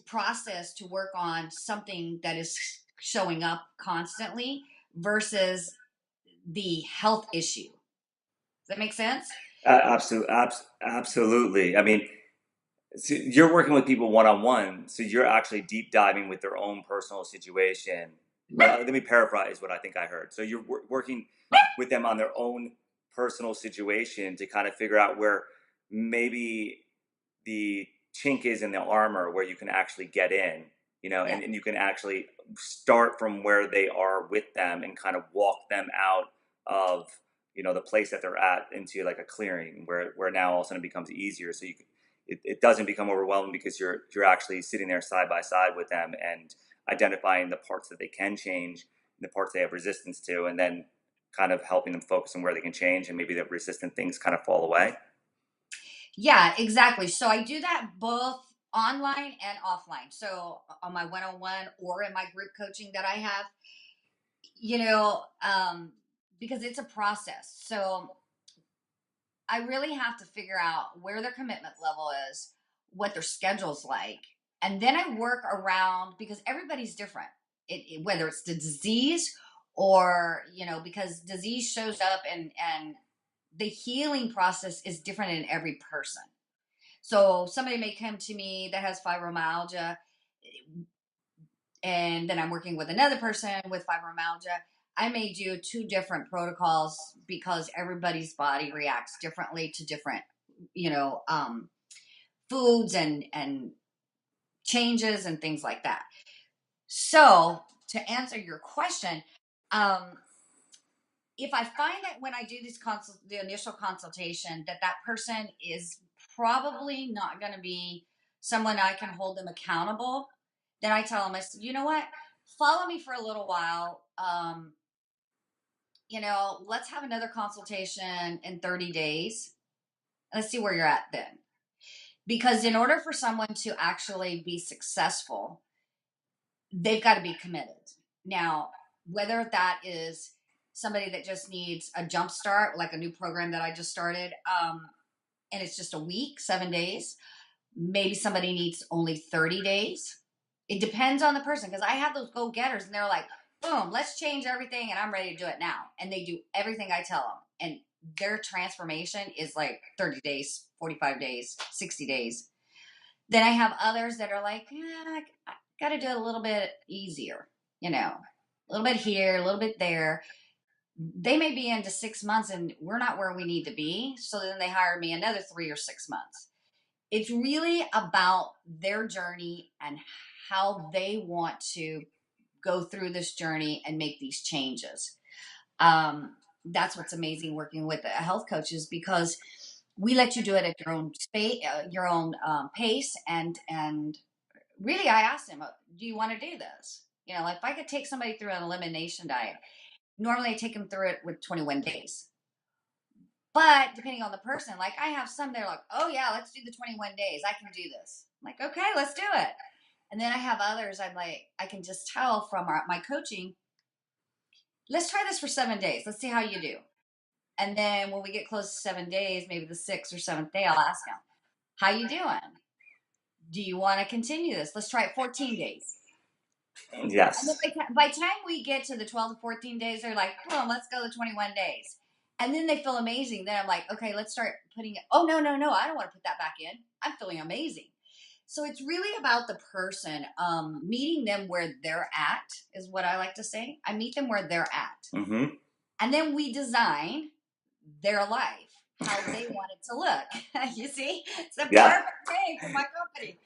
process to work on something that is showing up constantly versus the health issue. Does that make sense? Absolutely. I mean, so you're working with people one-on-one, so you're actually deep diving with their own personal situation. Let me paraphrase what I think I heard. So you're working with them on their own personal situation to kind of figure out where maybe the chink is in the armor, where you can actually get in, and you can actually start from where they are with them and kind of walk them out of, the place that they're at into like a clearing where now all of a sudden it becomes easier. So it doesn't become overwhelming because you're actually sitting there side by side with them and identifying the parts that they can change and the parts they have resistance to, and then kind of helping them focus on where they can change, and maybe the resistant things kind of fall away. Yeah, exactly. So I do that both online and offline. So on my one-on-one or in my group coaching that I have, because it's a process. So I really have to figure out where their commitment level is, what their schedule's like, and then I work around, because everybody's different. Whether it's the disease or, because disease shows up, and the healing process is different in every person. So somebody may come to me that has fibromyalgia, and then I'm working with another person with fibromyalgia. I may do two different protocols because everybody's body reacts differently to different, foods and changes and things like that. So to answer your question, if I find that when I do the initial consultation, that person is probably not going to be someone I can hold them accountable, then I tell them, I said, you know what, follow me for a little while. Let's have another consultation in 30 days. Let's see where you're at then. Because in order for someone to actually be successful, they've got to be committed. Now, whether that is somebody that just needs a jump start, like a new program that I just started, and it's just a week, 7 days, maybe somebody needs only 30 days. It depends on the person, because I have those go-getters and they're like, boom, let's change everything and I'm ready to do it now. And they do everything I tell them. And their transformation is like 30 days, 45 days, 60 days. Then I have others that are like, I got to do it a little bit easier, a little bit here, a little bit there. They may be into 6 months and we're not where we need to be. So then they hire me another 3 or 6 months. It's really about their journey and how they want to go through this journey and make these changes. That's what's amazing working with a health coach, is because we let you do it at your own space, your own pace. And really, I asked him, do you want to do this? Like if I could take somebody through an elimination diet, normally I take them through it with 21 days. But depending on the person, like I have some, they're like, oh yeah, let's do the 21 days. I can do this. I'm like, okay, let's do it. And then I have others, I'm like, I can just tell from my coaching, let's try this for 7 days. Let's see how you do. And then when we get close to 7 days, maybe the 6th or 7th day, I'll ask them, how you doing? Do you want to continue this? Let's try it 14 days. Yes. And then by time we get to the 12 to 14 days, they're like, boom, let's go to 21 days. And then they feel amazing. Then I'm like, okay, let's start putting it. Oh, no, I don't want to put that back in. I'm feeling amazing. So it's really about the person, meeting them where they're at is what I like to say. I meet them where they're at. Mm-hmm. And then we design their life, how they want it to look. You see? It's a perfect day for my company.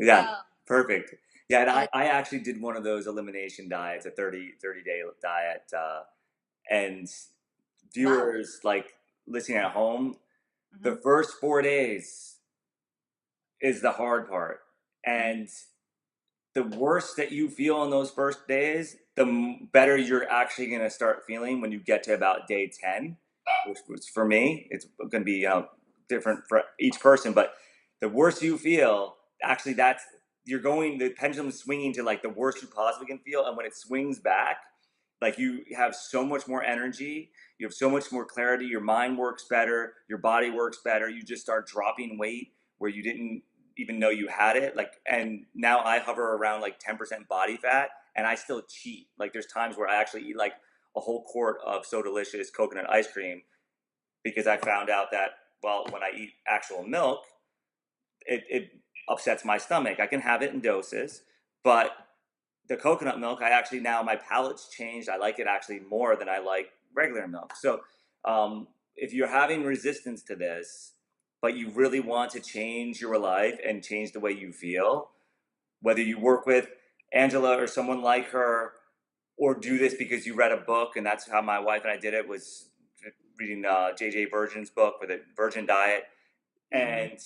Yeah, perfect. Yeah, and And I actually did one of those elimination diets, a 30-day diet. And viewers like listening at home, the first 4 days is the hard part. And the worse that you feel in those first days, the better you're actually going to start feeling when you get to about day 10, which for me, it's going to be different for each person. But the worse you feel, actually, the pendulum's swinging to like the worst you possibly can feel. And when it swings back, like you have so much more energy, you have so much more clarity, your mind works better, your body works better, you just start dropping weight where you didn't even know you had it. Like, and now I hover around like 10% body fat, and I still cheat. Like, there's times where I actually eat like a whole quart of So Delicious coconut ice cream because I found out that, well, when I eat actual milk, it upsets my stomach. I can have it in doses, but the coconut milk, I actually, now my palate's changed. I like it actually more than I like regular milk. So if you're having resistance to this, but you really want to change your life and change the way you feel, whether you work with Angela or someone like her, or do this because you read a book, and that's how my wife and I did it, was reading J.J. Virgin's book for the Virgin Diet, and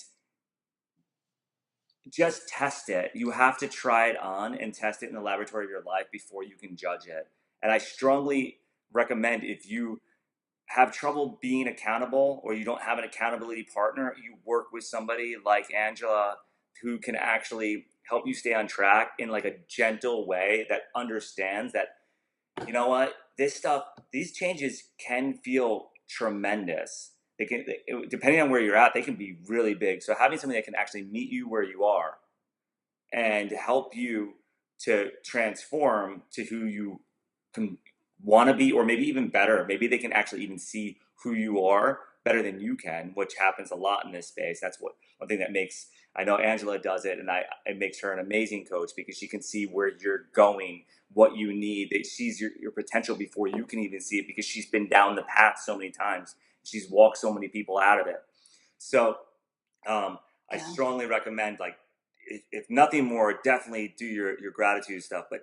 just test it. You have to try it on and test it in the laboratory of your life before you can judge it. And I strongly recommend, if you have trouble being accountable or you don't have an accountability partner, you work with somebody like Angela who can actually help you stay on track in like a gentle way that understands that, you know what, these changes can feel tremendous. Depending on where you're at, they can be really big. So having somebody that can actually meet you where you are and help you to transform to who you can want to be, or maybe even better. Maybe they can actually even see who you are better than you can, which happens a lot in this space. That's one thing that makes, I know Angela does it, and it makes her an amazing coach because she can see where you're going, what you need. It sees your potential before you can even see it because she's been down the path so many times. She's walked so many people out of it. So I strongly recommend, like, if nothing more, definitely do your gratitude stuff. But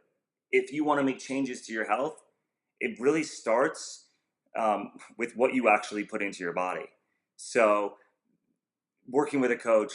if you want to make changes to your health, it really starts with what you actually put into your body. So working with a coach,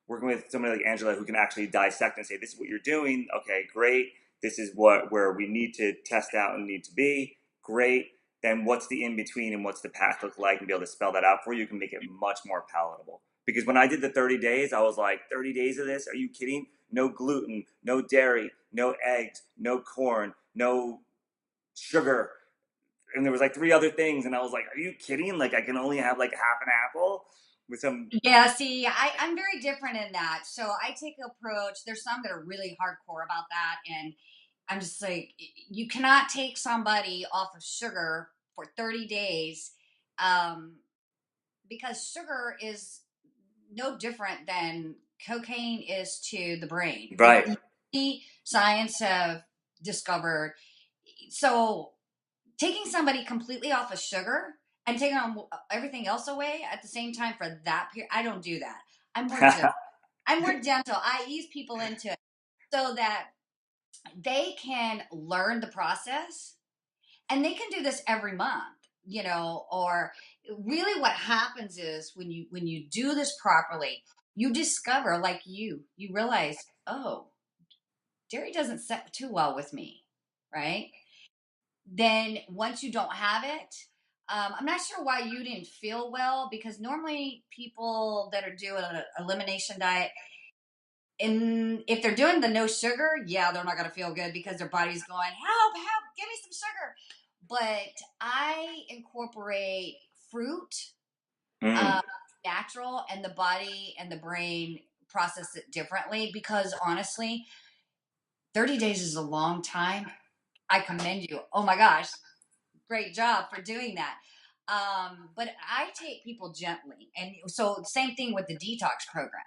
working with somebody like Angela who can actually dissect and say, this is what you're doing. Okay, great. This is where we need to test out and need to be. Great. Then what's the in between and what's the path look like, and be able to spell that out for you. You can make it much more palatable. Because when I did the 30 days, I was like, 30 days of this? Are you kidding? No gluten, no dairy, no eggs, no corn, no sugar. And there was like 3 other things. And I was like, are you kidding? Like, I can only have like half an apple with some. yeah, see, I'm very different in that. So I take an approach. There's some that are really hardcore about that. And I'm just like, you cannot take somebody off of sugar for 30 days, um, because sugar is no different than cocaine is to the brain. Right. Science have discovered. So taking somebody completely off of sugar and taking on everything else away at the same time for that period, I don't do that. I'm more gentle. I ease people into it so that they can learn the process, and they can do this every month, or really what happens is when you do this properly, you discover, like, you realize, oh, dairy doesn't set too well with me, right? Then once you don't have it, I'm not sure why you didn't feel well, because normally people that are doing an elimination diet, and if they're doing the no sugar, yeah, they're not going to feel good because their body's going, help, give me some sugar. But I incorporate fruit, Mm. natural, and the body and the brain process it differently, because honestly, 30 days is a long time. I commend you. Oh my gosh, great job for doing that. But I take people gently. And so, same thing with the detox program.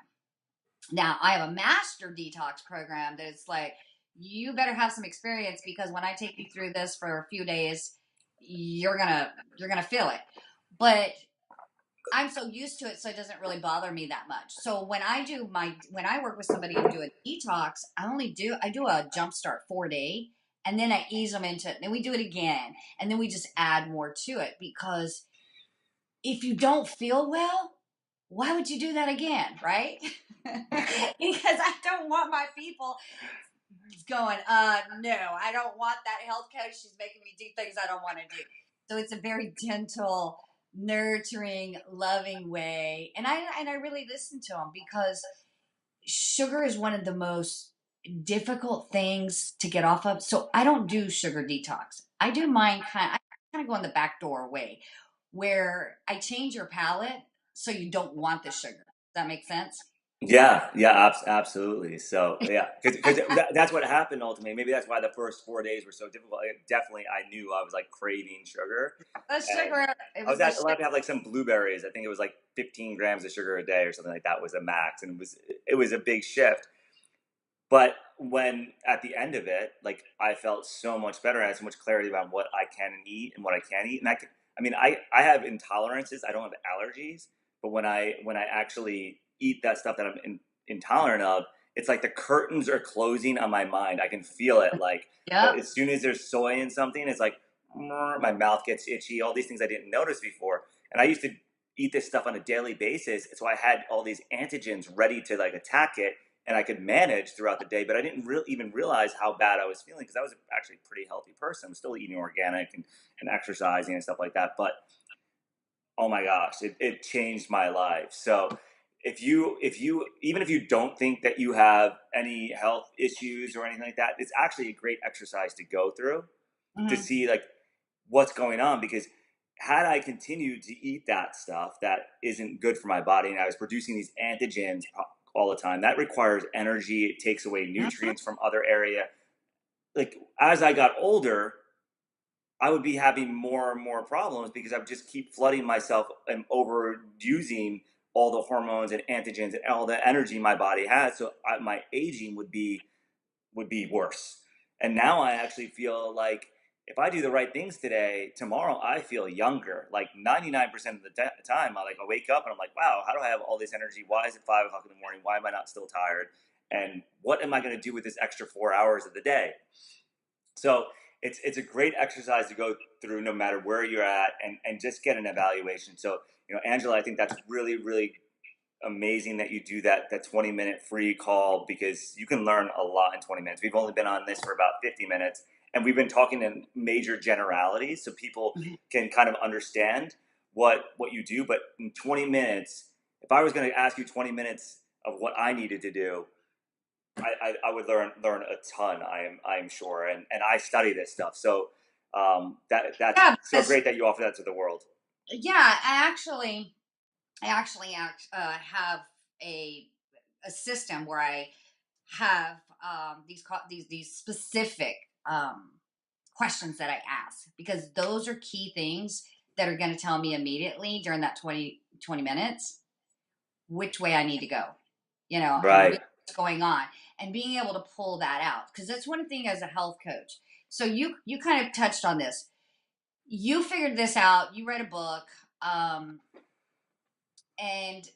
Now, I have a master detox program that it's like, you better have some experience, because when I take you through this for a few days, you're gonna feel it. But I'm so used to it, so it doesn't really bother me that much. So when I work with somebody and do a detox, I do a jumpstart 4 day, and then I ease them into it. Then we do it again, and then we just add more to it, because if you don't feel well, why would you do that again, right? Because I don't want my people going, no, I don't want that health coach. She's making me do things I don't want to do. So it's a very gentle, nurturing, loving way. And I really listen to them, because sugar is one of the most difficult things to get off of. So I don't do sugar detox. I do mine I kind of go in the back door way, where I change your palate so you don't want the sugar. Does that make sense? Yeah, yeah, absolutely. So yeah, because that's what happened ultimately. Maybe that's why the first 4 days were so difficult. Definitely, I knew I was like craving sugar, The and sugar, it I was was the allowed sugar. to have like some blueberries. I think it was like 15 grams of sugar a day or something like that was the max, and it was a big shift. But when at the end of it, like I felt so much better. I had so much clarity about what I can eat and what I can't eat. And I mean, I have intolerances. I don't have allergies. But when I actually eat that stuff that I'm intolerant of, it's like the curtains are closing on my mind. I can feel it. Like Yep. as soon as there's soy in something, it's like my mouth gets itchy. All these things I didn't notice before. And I used to eat this stuff on a daily basis. So I had all these antigens ready to like attack it, and I could manage throughout the day. But I didn't even realize how bad I was feeling, because I was actually a pretty healthy person. I'm still eating organic and exercising and stuff like that. But oh my gosh, it changed my life. So if you even if you don't think that you have any health issues or anything like that, it's actually a great exercise to go through to Mhm. see like what's going on. Because had I continued to eat that stuff that isn't good for my body, and I was producing these antigens all the time, that requires energy. It takes away Mhm. nutrients from other area. Like as I got older, I would be having more and more problems, because I would just keep flooding myself and overusing all the hormones and antigens and all the energy my body has. So my aging would be worse. And now I actually feel like if I do the right things today, tomorrow I feel younger. Like 99% of the time, I wake up and I'm like, wow, how do I have all this energy? Why is it 5 o'clock in the morning? Why am I not still tired? And what am I going to do with this extra 4 hours of the day? So it's a great exercise to go through no matter where you're at, and just get an evaluation. So Angela, I think that's really really amazing that you do that 20-minute free call, because you can learn a lot in 20 minutes. We've only been on this for about 50 minutes, and we've been talking in major generalities so people Mhm. can kind of understand what you do. But in 20 minutes, if I was going to ask you 20 minutes of what I needed to do, I would learn a ton. I am sure, and I study this stuff. So that's Yeah, so because great that you offer that to the world. yeah, I actually have a a system where I have these specific um, questions that I ask, because those are key things that are going to tell me immediately during that 20 minutes which way I need to go, and Right. really what's going on, and being able to pull that out, because that's one thing as a health coach. So you kind of touched on this. You figured this out. You read a book, um, and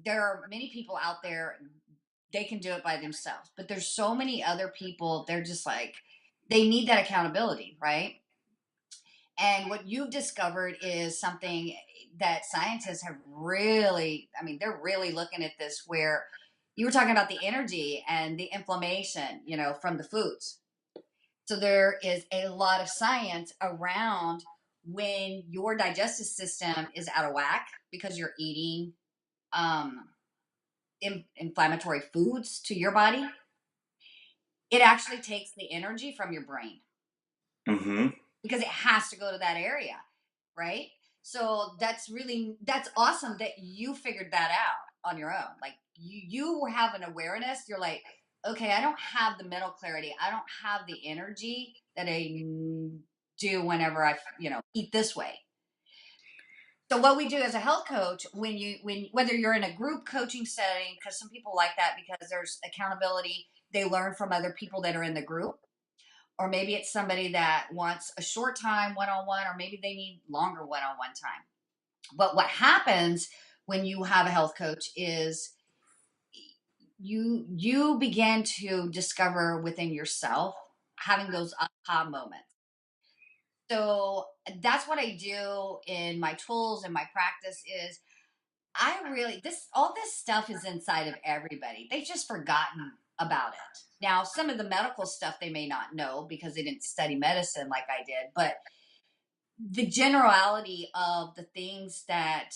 there are many people out there, they can do it by themselves, but there's so many other people, they're just like, they need that accountability, right? And what you've discovered is something that scientists have really, I mean, they're really looking at this, where you were talking about the energy and the inflammation, from the foods. So there is a lot of science around when your digestive system is out of whack because you're eating um, inflammatory foods to your body. It actually takes the energy from your brain, Mm-hmm. because it has to go to that area, right? So that's awesome that you figured that out on your own. Like you have an awareness. You're like, okay, I don't have the mental clarity. I don't have the energy that I do whenever I, eat this way. So what we do as a health coach, when whether you're in a group coaching setting, because some people like that because there's accountability, they learn from other people that are in the group, or maybe it's somebody that wants a short time one-on-one, or maybe they need longer one-on-one time. But what happens when you have a health coach is you begin to discover within yourself having those aha moments. So that's what I do in my tools and my practice is I really all this stuff is inside of everybody. They've just forgotten about it. Now, some of the medical stuff they may not know because they didn't study medicine like I did, but the generality of the things that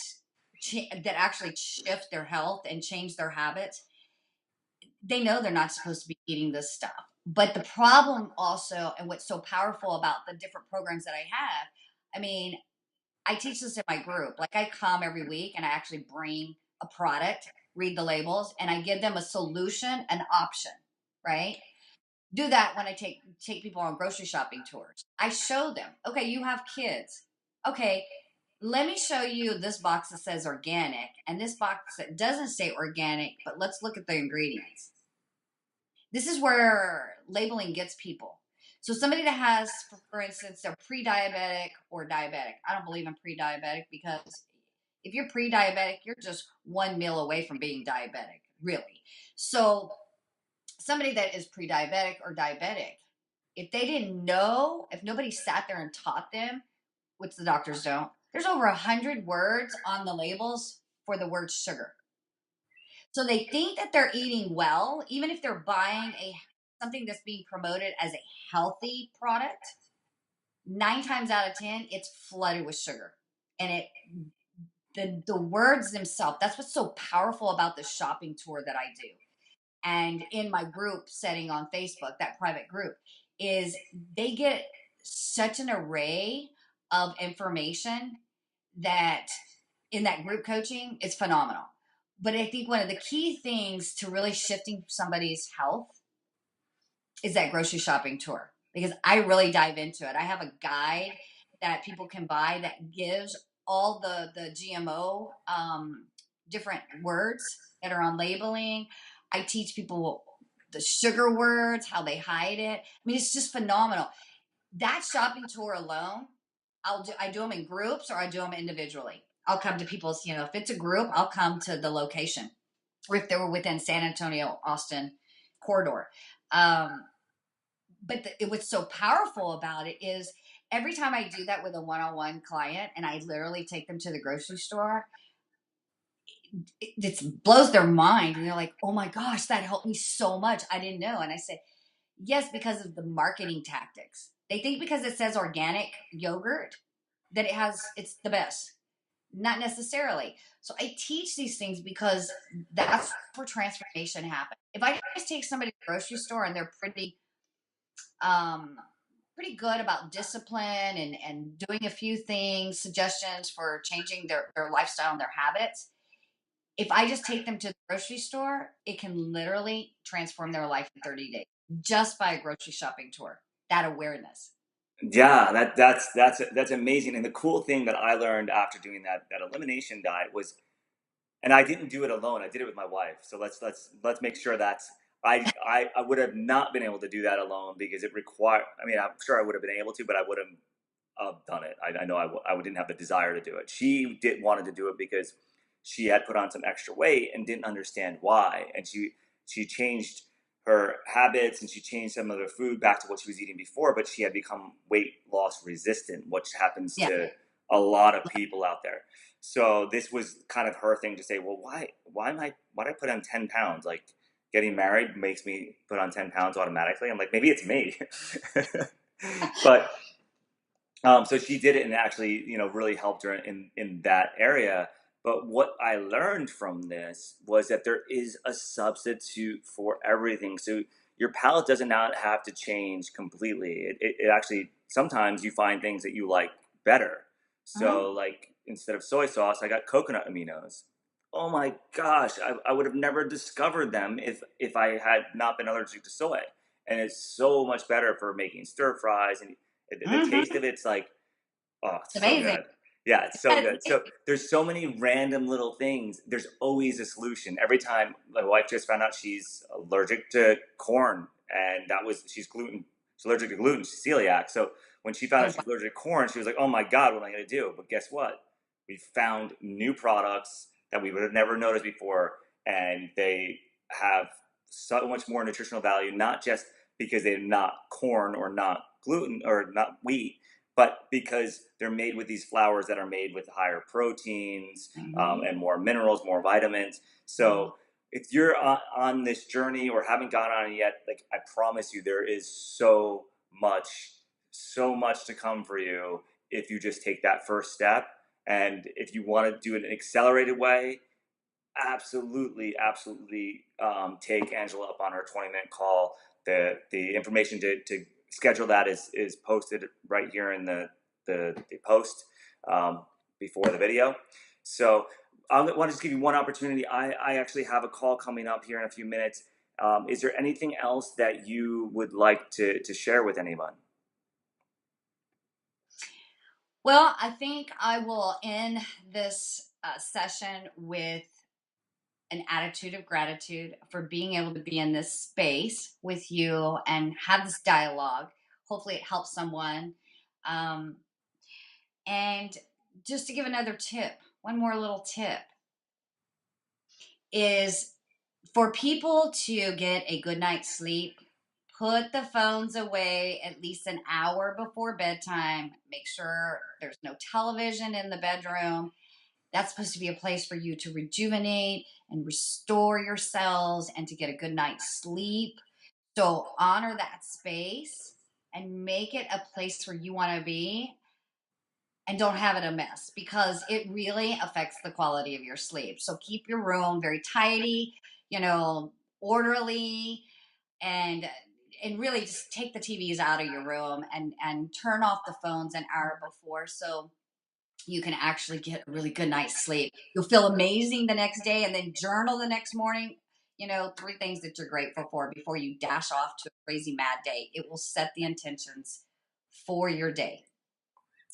that actually shift their health and change their habits, they know they're not supposed to be eating this stuff. But the problem also, and what's so powerful about the different programs that I have, I mean, I teach this in my group. Like I come every week and I actually bring a product, read the labels, and I give them a solution, an option, right? Do that when I take people on grocery shopping tours. I show them, okay, you have kids. Okay, let me show you this box that says organic and this box that doesn't say organic, but let's look at the ingredients. This is where labeling gets people. So somebody that has, for instance, they're pre-diabetic or diabetic. I don't believe in pre-diabetic because if you're pre-diabetic, you're just one meal away from being diabetic, really. So somebody that is pre-diabetic or diabetic, if they didn't know, if nobody sat there and taught them, which the doctors don't, there's over 100 words on the labels for the word sugar. So they think that they're eating well, even if they're buying something that's being promoted as a healthy product. 9 times out of 10, it's flooded with sugar, and the words themselves. That's what's so powerful about the shopping tour that I do, and in my group setting on Facebook, that private group, is they get such an array of information that in that group coaching is phenomenal. But I think one of the key things to really shifting somebody's health is that grocery shopping tour because I really dive into it. I have a guide that people can buy that gives all the GMO different words that are on labeling. I teach people the sugar words, how they hide it. I mean, it's just phenomenal. That shopping tour alone, I do them in groups or I do them individually. I'll come to people's, if it's a group, I'll come to the location. Or if they were within San Antonio, Austin corridor. But what's so powerful about it is every time I do that with a one-on-one client and I literally take them to the grocery store, it blows their mind. And they're like, oh my gosh, that helped me so much. I didn't know. And I say, yes, because of the marketing tactics. They think because it says organic yogurt that it's the best. Not necessarily. So I teach these things because that's where transformation happens. If I just take somebody to the grocery store and they're um, pretty good about discipline and doing a few things, suggestions for changing their lifestyle and their habits, if I just take them to the grocery store, it can literally transform their life in 30 days just by a grocery shopping tour. That awareness. Yeah, that's amazing. And the cool thing that I learned after doing that elimination diet was, and I didn't do it alone. I did it with my wife. So let's make sure that's I would have not been able to do that alone because it required. I mean, I'm sure I would have been able to, but I would have done it. I know I didn't have the desire to do it. She did wanted to do it because she had put on some extra weight and didn't understand why, and she changed her habits and she changed some of the food back to what she was eating before, but she had become weight loss resistant, which happens Yeah. to a lot of people out there. So this was kind of her thing to say, well, why did I put on 10 pounds? Like getting married makes me put on 10 pounds automatically. I'm like, maybe it's me. But so she did it and actually, really helped her in that area. But what I learned from this was that there is a substitute for everything. So your palate does not have to change completely. It actually, sometimes you find things that you like better. Uh-huh. So like instead of soy sauce, I got coconut aminos. Oh my gosh, I would have never discovered them if I had not been allergic to soy. And it's so much better for making stir fries, and the taste of it's like, oh, It's it's so amazing. good. Yeah, it's so It's good. So amazing. there's so many random little things. There's always a solution. Every time my wife just found out she's allergic to corn, and she's allergic to gluten, she's celiac. So when she found Oh, out wow. she's allergic to corn, she was like, "Oh my God, what am I going to do?" But guess what? We found new products that we would have never noticed before, and they have so much more nutritional value. Not just because they're not corn or not gluten or not wheat, but because they're made with these flours that are made with higher proteins, and more minerals, more vitamins. So if you're on this journey or haven't got on it yet, like, I promise you, there is so much to come for you if you just take that first step. And if you want to do it in an accelerated way, absolutely, take Angela up on her 20-minute call. The information to schedule that is posted right here in the post, before the video. So I want to just give you one opportunity. I actually have a call coming up here in a few minutes. Is there anything else that you would like to share with anyone? Well, I think I will end this session with an attitude of gratitude for being able to be in this space with you and have this dialogue. Hopefully, it helps someone. Um, and just to give another tip, one more little tip is for people to get a good night's sleep, put the phones away at least an hour before bedtime. Make sure there's no television in the bedroom. That's supposed to be a place for you to rejuvenate and restore your cells and to get a good night's sleep. So honor that space and make it a place where you want to be, and don't have it a mess, because it really affects the quality of your sleep. So keep your room very tidy, orderly, and really just take the TVs out of your room and turn off the phones an hour before, so you can actually get a really good night's sleep. You'll feel amazing the next day, and then journal the next morning. 3 things that you're grateful for before you dash off to a crazy mad day. It will set the intentions for your day.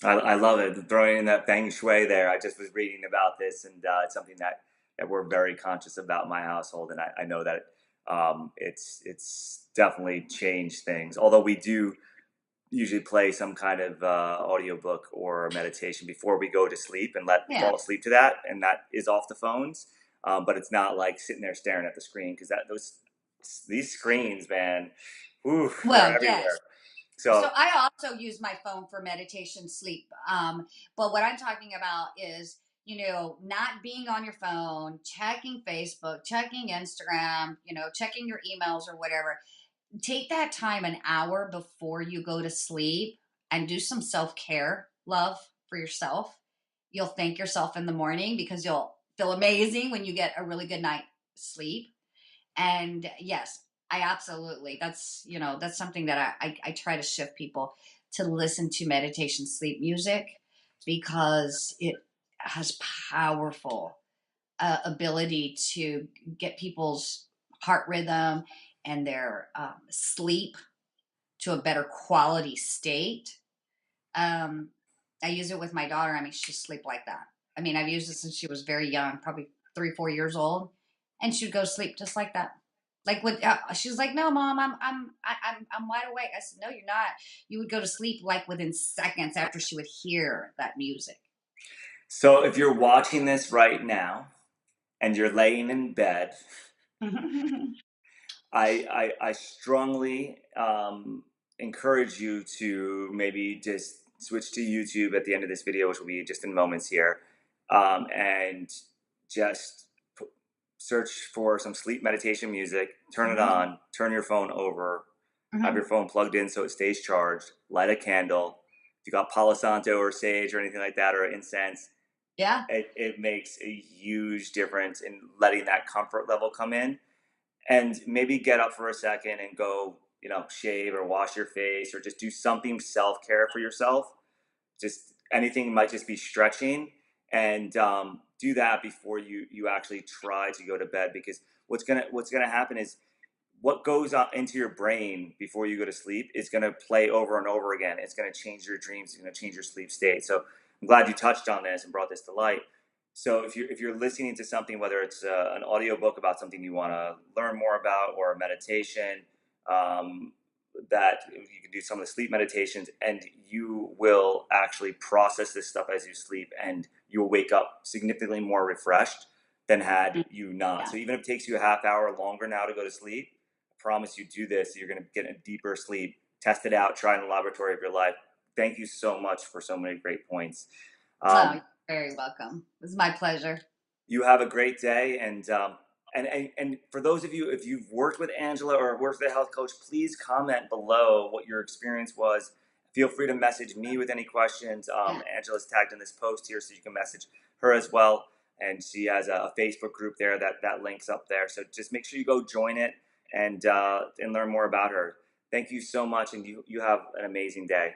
I love it. Throwing in that feng shui there. I just was reading about this, and it's something that we're very conscious about in my household, and I know that, it's definitely changed things. Although we do usually play some kind of audiobook or meditation before we go to sleep and Yeah. fall asleep to that, and that is off the phones. But it's not like sitting there staring at the screen, because these screens, man, whew, they're Well, everywhere. yes. So So I also use my phone for meditation sleep. But what I'm talking about is, not being on your phone, checking Facebook, checking Instagram, checking your emails or whatever. Take that time an hour before you go to sleep and do some self-care, love for yourself. You'll thank yourself in the morning because you'll feel amazing when you get a really good night's sleep. And yes, I absolutely, that's something that I try to shift people to listen to meditation sleep music, because it has powerful ability to get people's heart rhythm and their sleep to a better quality state. um, I use it with my daughter. I mean, she sleep like that. I mean, I've used it since she was very young, probably 3, 4 years old, and she'd go to sleep just like that. Like with, she was like, "No, mom, I'm wide awake." I said, "No, you're not." You would go to sleep like within seconds after she would hear that music. So if you're watching this right now and you're laying in bed, I strongly, encourage you to maybe just switch to YouTube at the end of this video, which will be just in moments here, and just search for some sleep meditation music, turn it on, turn your phone over, have your phone plugged in so it stays charged, light a candle. If you got Palo Santo or sage or anything like that, or incense, Yeah. it makes a huge difference in letting that comfort level come in. And maybe get up for a second and go, shave or wash your face or just do something self-care for yourself. Just anything, might just be stretching, and do that before you actually try to go to bed, because what's gonna happen is what goes on into your brain before you go to sleep is going to play over and over again. It's going to change your dreams. It's going to change your sleep state. So I'm glad you touched on this and brought this to light. So if you're listening to something, whether it's an audio book about something you want to learn more about, or a meditation, um, that you can do some of the sleep meditations, and you will actually process this stuff as you sleep, and you will wake up significantly more refreshed than had you not. Yeah. So even if it takes you a half hour longer now to go to sleep, promise you do this, you're going to get a deeper sleep. Test it out. Try in the laboratory of your life. Thank you so much for so many great points. Oh, you're very welcome. It was my pleasure. You have a great day, and for those of you, if you've worked with Angela or worked with a health coach, please comment below what your experience was. Feel free to message me with any questions. Yeah. Angela's tagged in this post here, so you can message her as well. And she has a Facebook group there that links up there. So just make sure you go join it and learn more about her. Thank you so much, and you have an amazing day.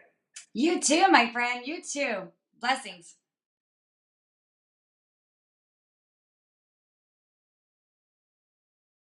You too, my friend. You too. Blessings.